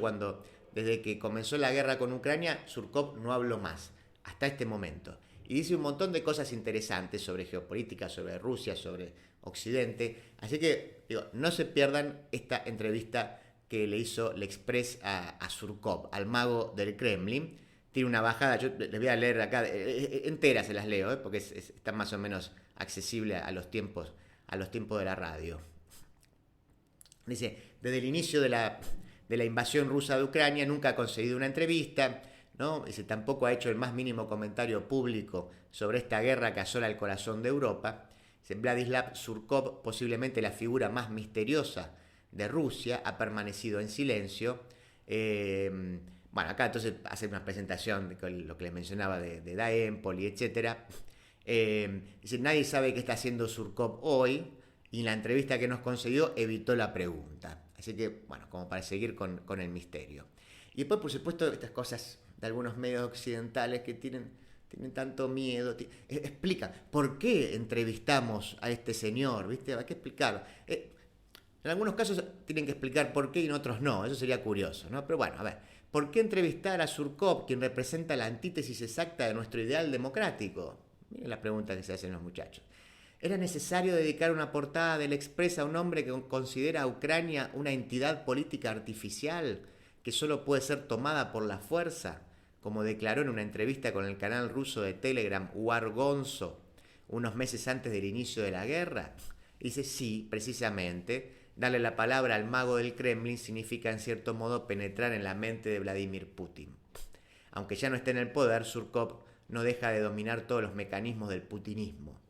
desde que comenzó la guerra con Ucrania, Surkov no habló más, hasta este momento. Y dice un montón de cosas interesantes sobre geopolítica, sobre Rusia, sobre Occidente. Así que, no se pierdan esta entrevista que le hizo el Express a Surkov, al mago del Kremlin. Tiene una bajada, yo les voy a leer acá, entera se las leo, porque está más o menos accesible a los tiempos de la radio. Dice, desde el inicio de la invasión rusa de Ucrania nunca ha concedido una entrevista, ¿no? Dice, tampoco ha hecho el más mínimo comentario público sobre esta guerra que asola el corazón de Europa. Dice, Vladislav Surkov, posiblemente la figura más misteriosa de Rusia, ha permanecido en silencio. Bueno, acá entonces hace una presentación de lo que les mencionaba de Da Empoli, etc. Dice, nadie sabe qué está haciendo Surkov hoy, y en la entrevista que nos concedió evitó la pregunta. Así que, bueno, como para seguir con el misterio. Y después, por supuesto, estas cosas de algunos medios occidentales que tienen tanto miedo, explican por qué entrevistamos a este señor, ¿viste? Hay que explicarlo. En algunos casos tienen que explicar por qué y en otros no, eso sería curioso, ¿no? Pero bueno, a ver, ¿por qué entrevistar a Surkov, quien representa la antítesis exacta de nuestro ideal democrático? Miren la pregunta que se hacen los muchachos. ¿Era necesario dedicar una portada del Express a un hombre que considera a Ucrania una entidad política artificial que solo puede ser tomada por la fuerza, como declaró en una entrevista con el canal ruso de Telegram War-Gonzo unos meses antes del inicio de la guerra? Dice, sí, precisamente, darle la palabra al mago del Kremlin significa en cierto modo penetrar en la mente de Vladimir Putin. Aunque ya no esté en el poder, Surkov no deja de dominar todos los mecanismos del putinismo.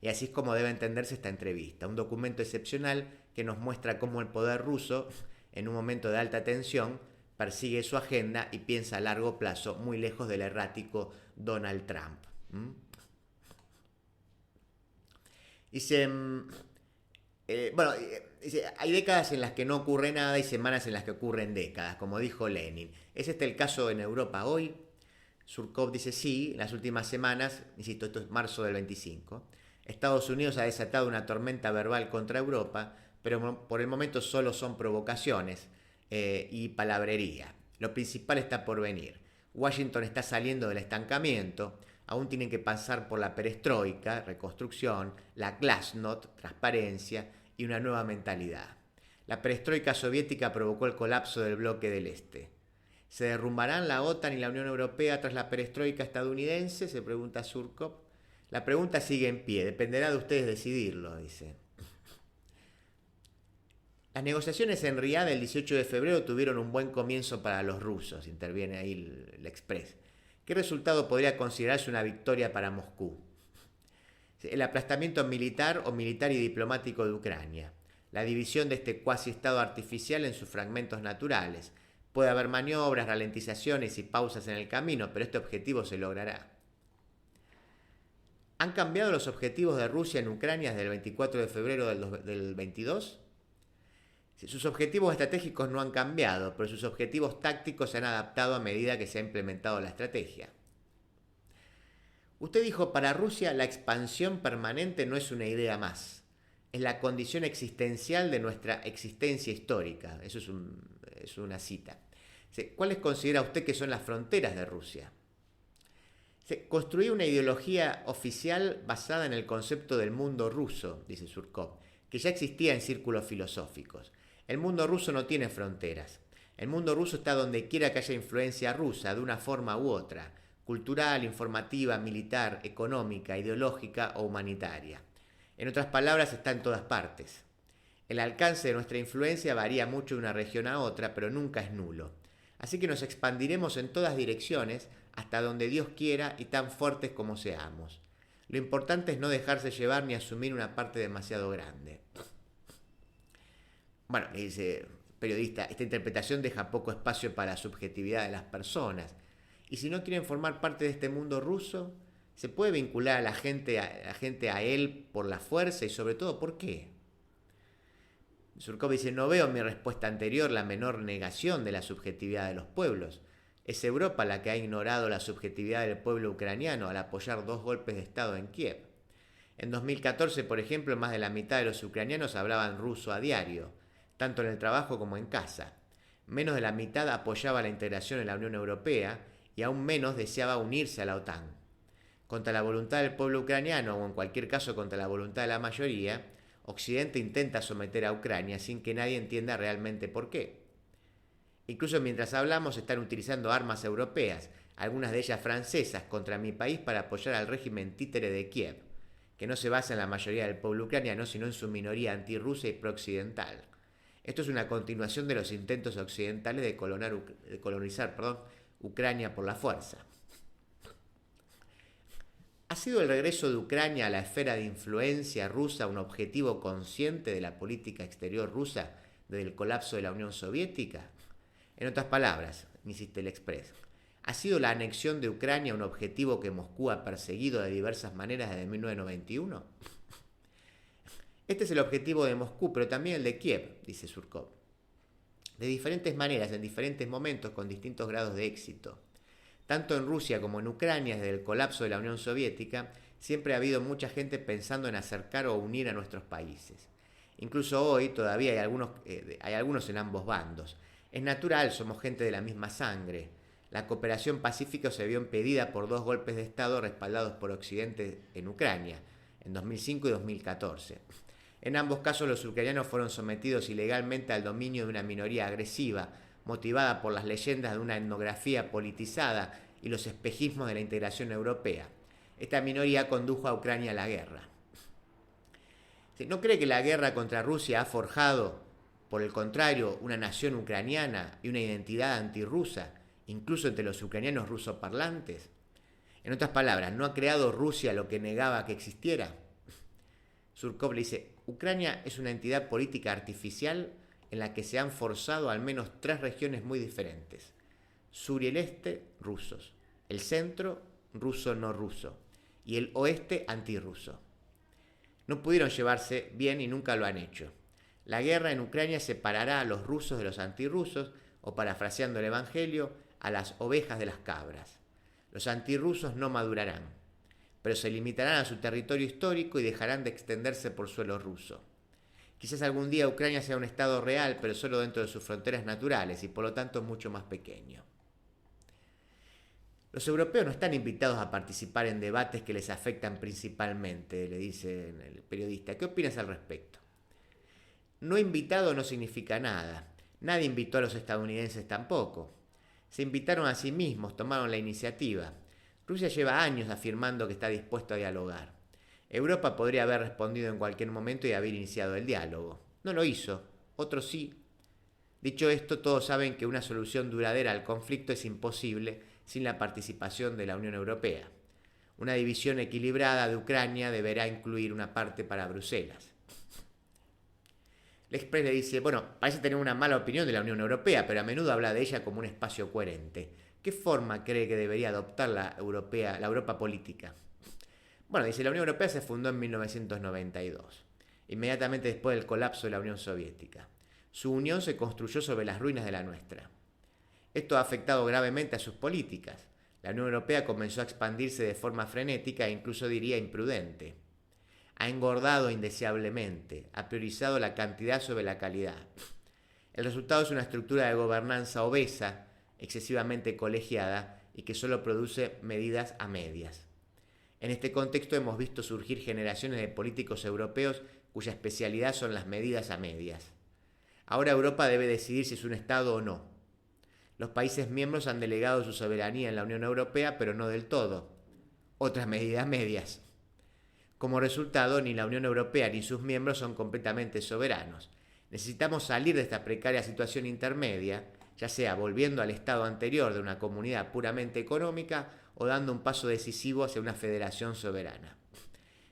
Y así es como debe entenderse esta entrevista, un documento excepcional que nos muestra cómo el poder ruso, en un momento de alta tensión, persigue su agenda y piensa a largo plazo, muy lejos del errático Donald Trump. Dice, dice, hay décadas en las que no ocurre nada y semanas en las que ocurren décadas, como dijo Lenin. ¿Es este el caso en Europa hoy? Surkov dice, sí, en las últimas semanas, insisto, esto es marzo del 25, Estados Unidos ha desatado una tormenta verbal contra Europa, pero por el momento solo son provocaciones y palabrería. Lo principal está por venir. Washington está saliendo del estancamiento, aún tienen que pasar por la perestroika, reconstrucción, la glasnost, transparencia y una nueva mentalidad. La perestroika soviética provocó el colapso del bloque del Este. ¿Se derrumbarán la OTAN y la Unión Europea tras la perestroika estadounidense?, se pregunta Surkov. La pregunta sigue en pie, dependerá de ustedes decidirlo, dice. Las negociaciones en Riad el 18 de febrero tuvieron un buen comienzo para los rusos, interviene ahí el Express. ¿Qué resultado podría considerarse una victoria para Moscú? El aplastamiento militar y diplomático de Ucrania, la división de este cuasi estado artificial en sus fragmentos naturales. Puede haber maniobras, ralentizaciones y pausas en el camino, pero este objetivo se logrará. ¿Han cambiado los objetivos de Rusia en Ucrania desde el 24 de febrero del 22? Sus objetivos estratégicos no han cambiado, pero sus objetivos tácticos se han adaptado a medida que se ha implementado la estrategia. Usted dijo, para Rusia la expansión permanente no es una idea más, es la condición existencial de nuestra existencia histórica. Eso es una cita. ¿Cuáles considera usted que son las fronteras de Rusia? Construir una ideología oficial basada en el concepto del mundo ruso, dice Surkov, que ya existía en círculos filosóficos. El mundo ruso no tiene fronteras. El mundo ruso está donde quiera que haya influencia rusa, de una forma u otra, cultural, informativa, militar, económica, ideológica o humanitaria. En otras palabras, está en todas partes. El alcance de nuestra influencia varía mucho de una región a otra, pero nunca es nulo. Así que nos expandiremos en todas direcciones, hasta donde Dios quiera y tan fuertes como seamos. Lo importante es no dejarse llevar ni asumir una parte demasiado grande. Bueno, dice periodista, esta interpretación deja poco espacio para la subjetividad de las personas. Y si no quieren formar parte de este mundo ruso, ¿se puede vincular a la gente a él por la fuerza y sobre todo por qué? Surkov dice, no veo en mi respuesta anterior la menor negación de la subjetividad de los pueblos. Es Europa la que ha ignorado la subjetividad del pueblo ucraniano al apoyar 2 golpes de Estado en Kiev. En 2014, por ejemplo, más de la mitad de los ucranianos hablaban ruso a diario, tanto en el trabajo como en casa. Menos de la mitad apoyaba la integración en la Unión Europea y aún menos deseaba unirse a la OTAN. Contra la voluntad del pueblo ucraniano, o en cualquier caso contra la voluntad de la mayoría, Occidente intenta someter a Ucrania sin que nadie entienda realmente por qué. Incluso mientras hablamos están utilizando armas europeas, algunas de ellas francesas, contra mi país para apoyar al régimen títere de Kiev, que no se basa en la mayoría del pueblo ucraniano, sino en su minoría antirrusa y prooccidental. Esto es una continuación de los intentos occidentales de colonizar Ucrania por la fuerza. ¿Ha sido el regreso de Ucrania a la esfera de influencia rusa un objetivo consciente de la política exterior rusa desde el colapso de la Unión Soviética? En otras palabras, insiste el Express, ¿ha sido la anexión de Ucrania un objetivo que Moscú ha perseguido de diversas maneras desde 1991? Este es el objetivo de Moscú, pero también el de Kiev, dice Surkov. De diferentes maneras, en diferentes momentos, con distintos grados de éxito. Tanto en Rusia como en Ucrania, desde el colapso de la Unión Soviética, siempre ha habido mucha gente pensando en acercar o unir a nuestros países. Incluso hoy todavía hay algunos en ambos bandos. Es natural, somos gente de la misma sangre. La cooperación pacífica se vio impedida por 2 golpes de Estado respaldados por Occidente en Ucrania, en 2005 y 2014. En ambos casos los ucranianos fueron sometidos ilegalmente al dominio de una minoría agresiva, motivada por las leyendas de una etnografía politizada y los espejismos de la integración europea. Esta minoría condujo a Ucrania a la guerra. ¿No cree que la guerra contra Rusia ha forjado, por el contrario, una nación ucraniana y una identidad antirrusa, incluso entre los ucranianos rusoparlantes? En otras palabras, ¿no ha creado Rusia lo que negaba que existiera? Surkov le dice, Ucrania es una entidad política artificial en la que se han forzado al menos 3 regiones muy diferentes. Sur y el este, rusos. El centro, ruso no ruso. Y el oeste, antirruso. No pudieron llevarse bien y nunca lo han hecho. La guerra en Ucrania separará a los rusos de los antirrusos, o parafraseando el Evangelio, a las ovejas de las cabras. Los antirrusos no madurarán, pero se limitarán a su territorio histórico y dejarán de extenderse por suelo ruso. Quizás algún día Ucrania sea un estado real, pero solo dentro de sus fronteras naturales y por lo tanto mucho más pequeño. Los europeos no están invitados a participar en debates que les afectan principalmente, le dice el periodista. ¿Qué opinas al respecto? No invitado no significa nada. Nadie invitó a los estadounidenses tampoco. Se invitaron a sí mismos, tomaron la iniciativa. Rusia lleva años afirmando que está dispuesto a dialogar. Europa podría haber respondido en cualquier momento y haber iniciado el diálogo. No lo hizo, otros sí. Dicho esto, todos saben que una solución duradera al conflicto es imposible sin la participación de la Unión Europea. Una división equilibrada de Ucrania deberá incluir una parte para Bruselas. El Express le dice, bueno, parece tener una mala opinión de la Unión Europea, pero a menudo habla de ella como un espacio coherente. ¿Qué forma cree que debería adoptar la Europa política? Bueno, dice, la Unión Europea se fundó en 1992, inmediatamente después del colapso de la Unión Soviética. Su unión se construyó sobre las ruinas de la nuestra. Esto ha afectado gravemente a sus políticas. La Unión Europea comenzó a expandirse de forma frenética e incluso diría imprudente. Ha engordado indeseablemente, ha priorizado la cantidad sobre la calidad. El resultado es una estructura de gobernanza obesa, excesivamente colegiada y que solo produce medidas a medias. En este contexto hemos visto surgir generaciones de políticos europeos cuya especialidad son las medidas a medias. Ahora Europa debe decidir si es un Estado o no. Los países miembros han delegado su soberanía en la Unión Europea, pero no del todo. Otras medidas medias. Como resultado, ni la Unión Europea ni sus miembros son completamente soberanos. Necesitamos salir de esta precaria situación intermedia, ya sea volviendo al estado anterior de una comunidad puramente económica o dando un paso decisivo hacia una federación soberana.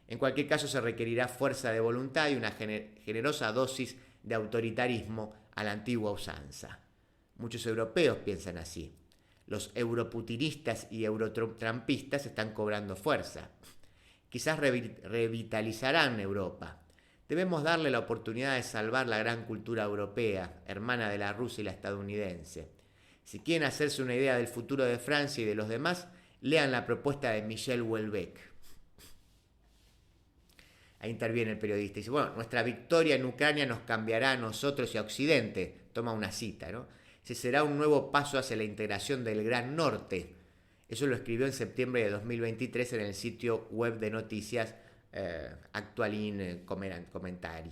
En cualquier caso, se requerirá fuerza de voluntad y una generosa dosis de autoritarismo a la antigua usanza. Muchos europeos piensan así. Los europutinistas y eurotrampistas están cobrando fuerza. Quizás revitalizarán Europa. Debemos darle la oportunidad de salvar la gran cultura europea, hermana de la rusa y la estadounidense. Si quieren hacerse una idea del futuro de Francia y de los demás, lean la propuesta de Michel Houellebecq. Ahí interviene el periodista y dice, bueno, nuestra victoria en Ucrania nos cambiará a nosotros y a Occidente. Toma una cita, ¿no? Ese será un nuevo paso hacia la integración del Gran Norte. Eso lo escribió en septiembre de 2023 en el sitio web de noticias Actualin Commentari.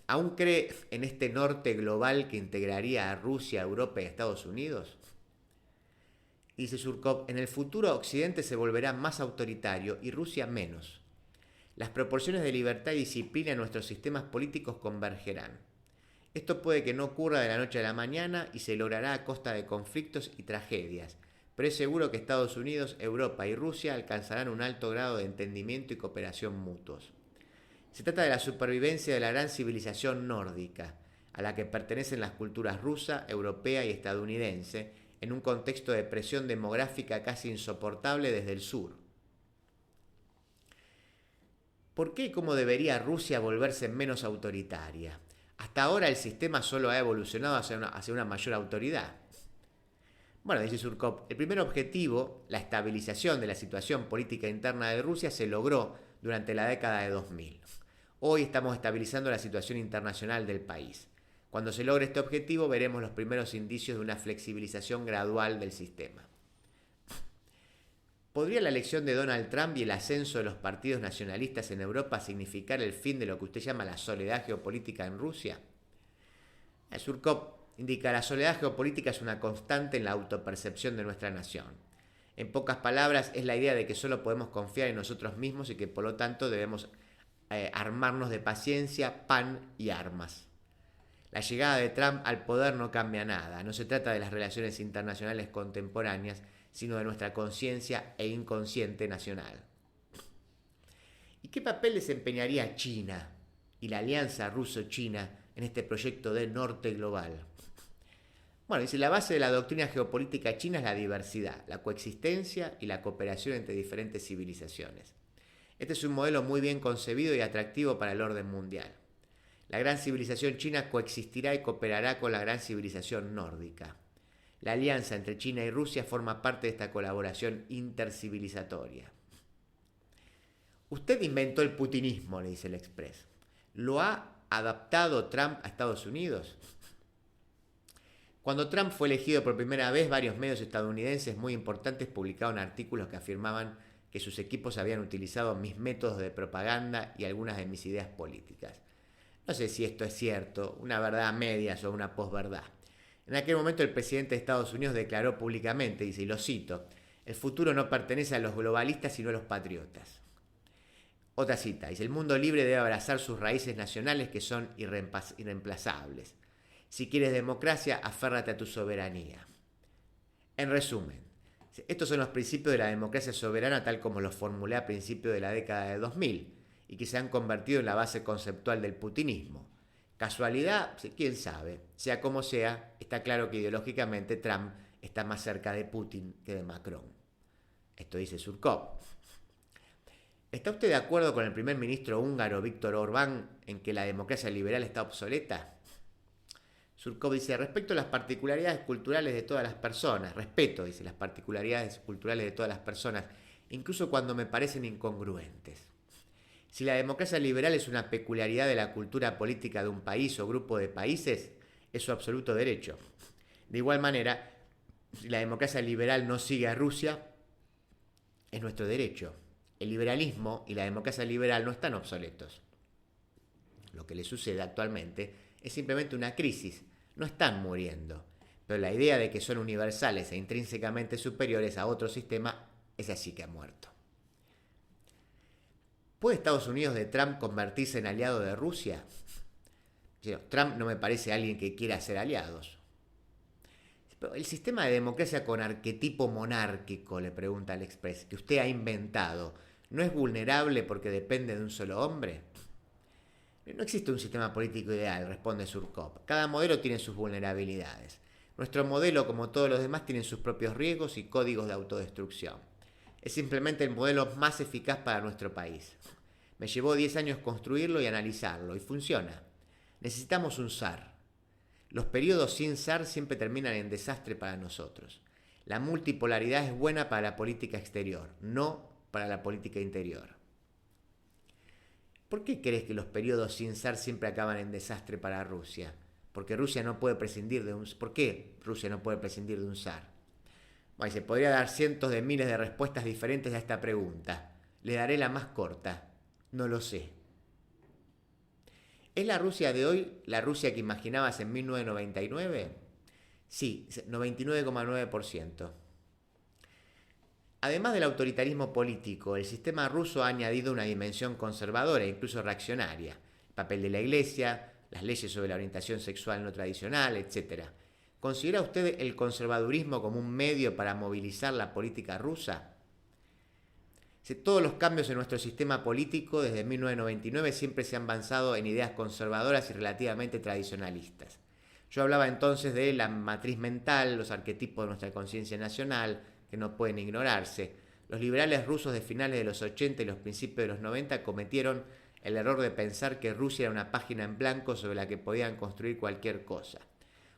¿Aún cree en este norte global que integraría a Rusia, Europa y Estados Unidos? Dice Surkov, en el futuro Occidente se volverá más autoritario y Rusia menos. Las proporciones de libertad y disciplina en nuestros sistemas políticos convergerán. Esto puede que no ocurra de la noche a la mañana y se logrará a costa de conflictos y tragedias, pero es seguro que Estados Unidos, Europa y Rusia alcanzarán un alto grado de entendimiento y cooperación mutuos. Se trata de la supervivencia de la gran civilización nórdica, a la que pertenecen las culturas rusa, europea y estadounidense, en un contexto de presión demográfica casi insoportable desde el sur. ¿Por qué y cómo debería Rusia volverse menos autoritaria? Hasta ahora el sistema solo ha evolucionado hacia una mayor autoridad. Bueno, dice Surkov, el primer objetivo, la estabilización de la situación política interna de Rusia, se logró durante la década de 2000. Hoy estamos estabilizando la situación internacional del país. Cuando se logre este objetivo, veremos los primeros indicios de una flexibilización gradual del sistema. ¿Podría la elección de Donald Trump y el ascenso de los partidos nacionalistas en Europa significar el fin de lo que usted llama la soledad geopolítica en Rusia? Surkov indica la soledad geopolítica es una constante en la autopercepción de nuestra nación. En pocas palabras, es la idea de que solo podemos confiar en nosotros mismos y que por lo tanto debemos armarnos de paciencia, pan y armas. La llegada de Trump al poder no cambia nada. No se trata de las relaciones internacionales contemporáneas, sino de nuestra conciencia e inconsciente nacional. ¿Y qué papel desempeñaría China y la alianza ruso-china en este proyecto de norte global? Bueno, dice, la base de la doctrina geopolítica china es la diversidad, la coexistencia y la cooperación entre diferentes civilizaciones. Este es un modelo muy bien concebido y atractivo para el orden mundial. La gran civilización china coexistirá y cooperará con la gran civilización nórdica. La alianza entre China y Rusia forma parte de esta colaboración intercivilizatoria. Usted inventó el putinismo, le dice el Express. ¿Lo ha adaptado Trump a Estados Unidos? Cuando Trump fue elegido por primera vez, varios medios estadounidenses muy importantes publicaron artículos que afirmaban que sus equipos habían utilizado mis métodos de propaganda y algunas de mis ideas políticas. No sé si esto es cierto, una verdad a medias o una posverdad. En aquel momento el presidente de Estados Unidos declaró públicamente, dice, y lo cito, el futuro no pertenece a los globalistas sino a los patriotas. Otra cita, dice, el mundo libre debe abrazar sus raíces nacionales que son irreemplazables. Si quieres democracia, aférrate a tu soberanía. En resumen, estos son los principios de la democracia soberana tal como los formulé a principios de la década de 2000 y que se han convertido en la base conceptual del putinismo. ¿Casualidad? ¿Quién sabe? Sea como sea, está claro que ideológicamente Trump está más cerca de Putin que de Macron. Esto dice Surkov. ¿Está usted de acuerdo con el primer ministro húngaro Viktor Orbán en que la democracia liberal está obsoleta? Surkov dice, respecto a las particularidades culturales de todas las personas, respeto, dice, las particularidades culturales de todas las personas, incluso cuando me parecen incongruentes. Si la democracia liberal es una peculiaridad de la cultura política de un país o grupo de países, es su absoluto derecho. De igual manera, si la democracia liberal no sigue a Rusia, es nuestro derecho. El liberalismo y la democracia liberal no están obsoletos. Lo que le sucede actualmente es simplemente una crisis. No están muriendo, pero la idea de que son universales e intrínsecamente superiores a otro sistema es así que ha muerto. ¿Puede Estados Unidos de Trump convertirse en aliado de Rusia? Trump no me parece alguien que quiera ser aliados. Pero el sistema de democracia con arquetipo monárquico, le pregunta al Express, que usted ha inventado, ¿no es vulnerable porque depende de un solo hombre? No existe un sistema político ideal, responde Surkov. Cada modelo tiene sus vulnerabilidades. Nuestro modelo, como todos los demás, tiene sus propios riesgos y códigos de autodestrucción. Es simplemente el modelo más eficaz para nuestro país. Me llevó 10 años construirlo y analizarlo, y funciona. Necesitamos un zar. Los periodos sin zar siempre terminan en desastre para nosotros. La multipolaridad es buena para la política exterior, no para la política interior. ¿Por qué crees que los periodos sin zar siempre acaban en desastre para Rusia? Porque Rusia no puede prescindir de un... ¿Por qué Rusia no puede prescindir de un zar? Bueno, se podría dar cientos de miles de respuestas diferentes a esta pregunta. Le daré la más corta. No lo sé. ¿Es la Rusia de hoy la Rusia que imaginabas en 1999? Sí, 99,9%. Además del autoritarismo político, el sistema ruso ha añadido una dimensión conservadora e incluso reaccionaria. El papel de la Iglesia, las leyes sobre la orientación sexual no tradicional, etc. ¿Considera usted el conservadurismo como un medio para movilizar la política rusa? Todos los cambios en nuestro sistema político desde 1999 siempre se han basado en ideas conservadoras y relativamente tradicionalistas. Yo hablaba entonces de la matriz mental, los arquetipos de nuestra conciencia nacional, que no pueden ignorarse. Los liberales rusos de finales de los 80 y los principios de los 90 cometieron el error de pensar que Rusia era una página en blanco sobre la que podían construir cualquier cosa.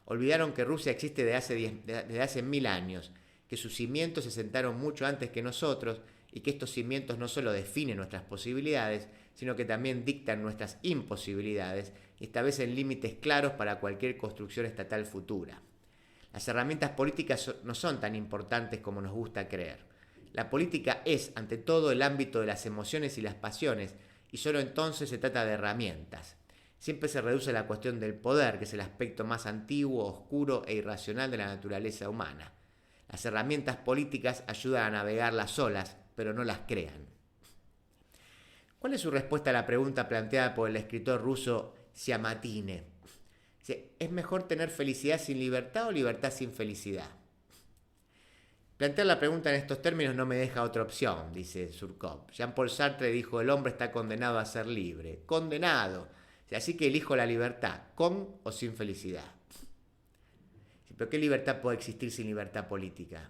Olvidaron que Rusia existe desde hace 1000 años, que sus cimientos se sentaron mucho antes que nosotros y que estos cimientos no solo definen nuestras posibilidades, sino que también dictan nuestras imposibilidades y establecen límites claros para cualquier construcción estatal futura. Las herramientas políticas no son tan importantes como nos gusta creer. La política es, ante todo, el ámbito de las emociones y las pasiones, y solo entonces se trata de herramientas. siempre se reduce a la cuestión del poder, que es el aspecto más antiguo, oscuro e irracional de la naturaleza humana. Las herramientas políticas ayudan a navegar las olas, pero no las crean. ¿Cuál es su respuesta a la pregunta planteada por el escritor ruso Siamatine? ¿Es mejor tener felicidad sin libertad o libertad sin felicidad? Plantear la pregunta en estos términos no me deja otra opción, dice Surkov. Jean-Paul Sartre dijo: el hombre está condenado a ser libre. ¡Condenado! Así que elijo la libertad, con o sin felicidad. ¿Pero qué libertad puede existir sin libertad política?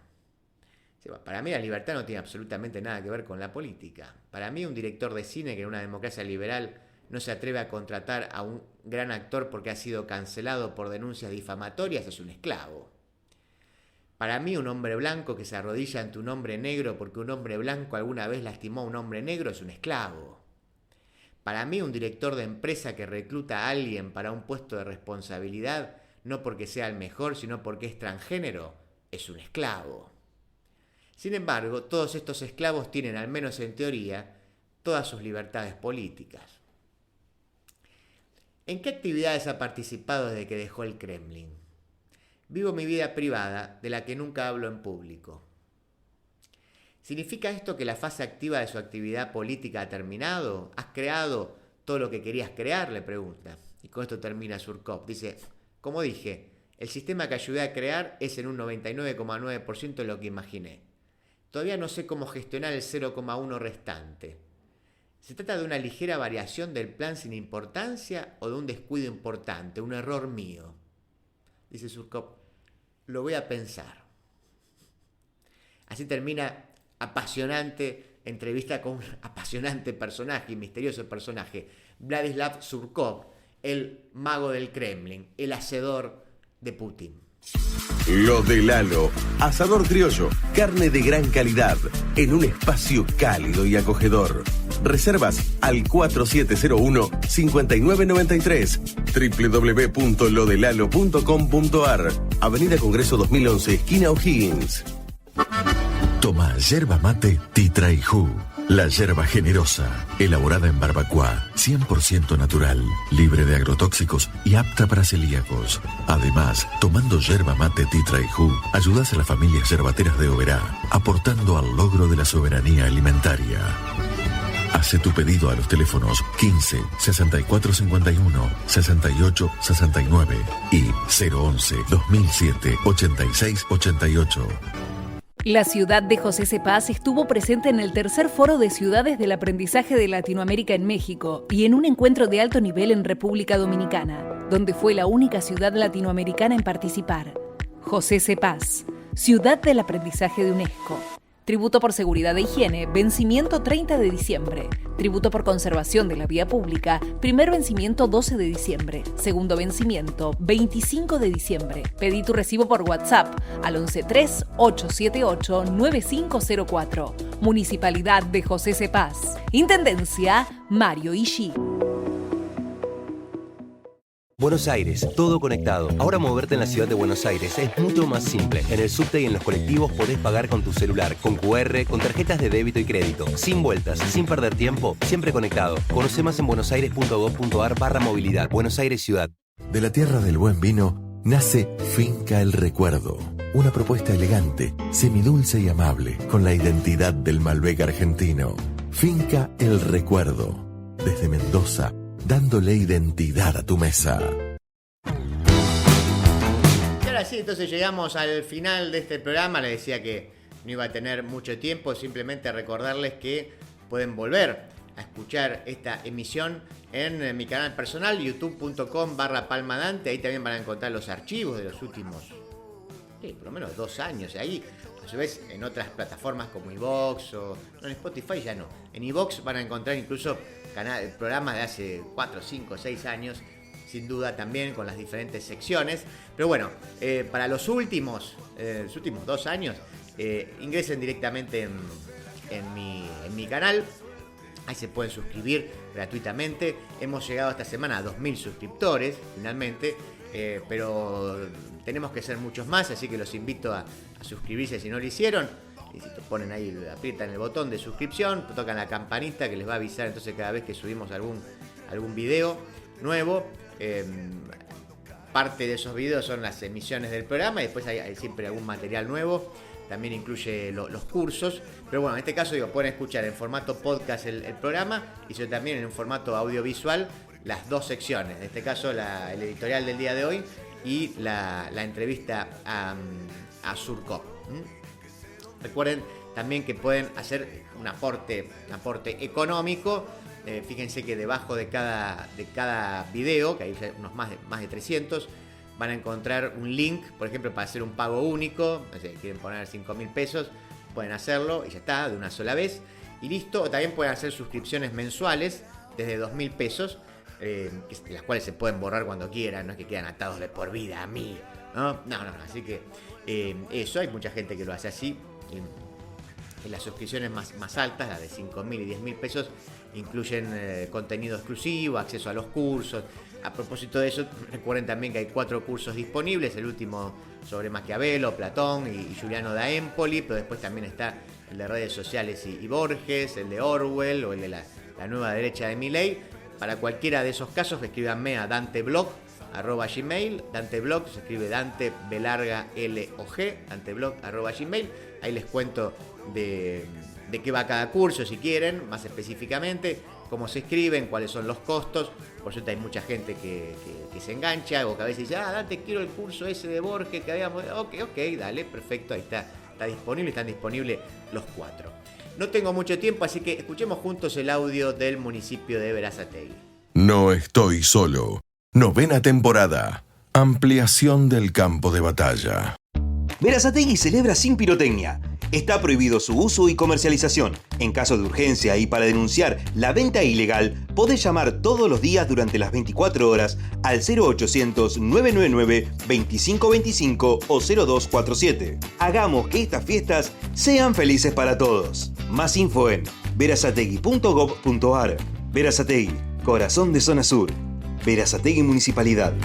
Para mí la libertad no tiene absolutamente nada que ver con la política. Para mí un director de cine que en una democracia liberal no se atreve a contratar a un gran actor porque ha sido cancelado por denuncias difamatorias es un esclavo. Para mí un hombre blanco que se arrodilla ante un hombre negro porque un hombre blanco alguna vez lastimó a un hombre negro es un esclavo. Para mí un director de empresa que recluta a alguien para un puesto de responsabilidad, no porque sea el mejor, sino porque es transgénero, es un esclavo. Sin embargo, todos estos esclavos tienen, al menos en teoría, todas sus libertades políticas. ¿En qué actividades ha participado desde que dejó el Kremlin? Vivo mi vida privada, de la que nunca hablo en público. ¿Significa esto que la fase activa de su actividad política ha terminado? ¿Has creado todo lo que querías crear?, le pregunta. Y con esto termina Surkov. Dice: como dije, el sistema que ayudé a crear es en un 99,9% lo que imaginé. Todavía no sé cómo gestionar el 0,1 restante. ¿Se trata de una ligera variación del plan sin importancia o de un descuido importante, un error mío? Dice Surkov: lo voy a pensar. Así termina apasionante entrevista con un apasionante personaje y misterioso personaje, Vladislav Surkov, el mago del Kremlin, el hacedor de Putin. Lo de Lalo, asador criollo, carne de gran calidad, en un espacio cálido y acogedor. Reservas al 4701-5993, www.lodelalo.com.ar, Avenida Congreso 2011, esquina O'Higgins. Toma yerba mate Titraijú. La yerba generosa, elaborada en barbacoa, 100% natural, libre de agrotóxicos y apta para celíacos. Además, tomando yerba mate Titraijú, ayudas a las familias yerbateras de Oberá, aportando al logro de la soberanía alimentaria. Hace tu pedido a los teléfonos 15 64 51 68 69 y 011 2007 86 88. La ciudad de José Cepaz estuvo presente en el tercer foro de ciudades del aprendizaje de Latinoamérica en México y en un encuentro de alto nivel en República Dominicana, donde fue la única ciudad latinoamericana en participar. José Cepaz, ciudad del aprendizaje de UNESCO. Tributo por seguridad e higiene, vencimiento 30 de diciembre. Tributo por conservación de la vía pública, primer vencimiento 12 de diciembre. Segundo vencimiento 25 de diciembre. Pedí tu recibo por WhatsApp al 113-878-9504. Municipalidad de José Cepaz. Intendencia Mario Ishii. Buenos Aires, todo conectado. Ahora moverte en la ciudad de Buenos Aires es mucho más simple. En el subte y en los colectivos podés pagar con tu celular, con QR, con tarjetas de débito y crédito. Sin vueltas, sin perder tiempo, siempre conectado. Conoce más en buenosaires.gov.ar/movilidad. Buenos Aires Ciudad. De la tierra del buen vino nace Finca El Recuerdo. Una propuesta elegante, semidulce y amable, con la identidad del Malbec argentino. Finca El Recuerdo. Desde Mendoza, dándole identidad a tu mesa. Y ahora sí, entonces llegamos al final de este programa. Les decía que no iba a tener mucho tiempo, simplemente recordarles que pueden volver a escuchar esta emisión en mi canal personal, youtube.com/palmadante. Ahí también van a encontrar los archivos de los últimos, por lo menos 2 años. Ahí, a su vez, en otras plataformas como iVoox o no, en Spotify ya no. En iVoox van a encontrar incluso programas de hace 4, 5, 6 años, sin duda también con las diferentes secciones. Pero bueno, para los últimos 2 años, ingresen directamente en mi canal. Ahí se pueden suscribir gratuitamente. Hemos llegado esta semana a 2.000 suscriptores, finalmente. Pero tenemos que ser muchos más, así que los invito a suscribirse si no lo hicieron. Y si te ponen ahí, aprietan el botón de suscripción, tocan la campanita que les va a avisar entonces cada vez que subimos algún video. nuevo. Parte de esos videos son las emisiones del programa y después hay siempre algún material nuevo. También incluye los cursos. Pero bueno, en este caso pueden escuchar en formato podcast el programa y yo también en un formato audiovisual las dos secciones. En este caso el editorial del día de hoy y la entrevista a Surco. Recuerden también que pueden hacer un aporte económico. Fíjense que debajo de cada video, que hay unos más de 300, van a encontrar un link, por ejemplo, para hacer un pago único. No sé, quieren poner 5.000 pesos, pueden hacerlo y ya está, de una sola vez. Y listo. O también pueden hacer suscripciones mensuales desde 2.000 pesos, las cuales se pueden borrar cuando quieran, no es que quedan atados de por vida a mí. No. Así que eso, hay mucha gente que lo hace así. En las suscripciones más altas, las de 5.000 y 10.000 pesos, incluyen contenido exclusivo, acceso a los cursos. A propósito de eso, recuerden también que hay 4 cursos disponibles, el último sobre Maquiavelo, Platón y Giuliano da Empoli, pero después también está el de redes sociales y Borges, el de Orwell o el de la nueva derecha de Milei. Para cualquiera de esos casos, escríbanme a danteblog@gmail. Danteblog se escribe Dante B larga L-O-G, danteblog@gmail. Ahí les cuento de qué va cada curso, si quieren, más específicamente, cómo se inscriben, cuáles son los costos. Por cierto, hay mucha gente que se engancha o que a veces dice, Dante, quiero el curso ese de Borges que habíamos... Ok, dale, perfecto, ahí está disponible, están disponibles los 4. No tengo mucho tiempo, así que escuchemos juntos el audio del municipio de Berazategui. No estoy solo. 9ª temporada. Ampliación del campo de batalla. Berazategui celebra sin pirotecnia. Está prohibido su uso y comercialización. En caso de urgencia y para denunciar la venta ilegal, podés llamar todos los días durante las 24 horas al 0800-999-2525 o 0247. Hagamos que estas fiestas sean felices para todos. Más info en berazategui.gov.ar. Berazategui, corazón de zona sur. Berazategui Municipalidad.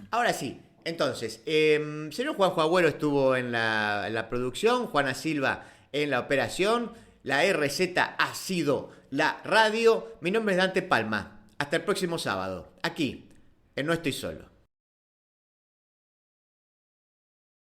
Ahora sí. Entonces, señor Juanjo Agüero estuvo en la producción, Juana Silva en la operación, la RZ ha sido la radio. Mi nombre es Dante Palma. Hasta el próximo sábado, aquí, en No Estoy Solo.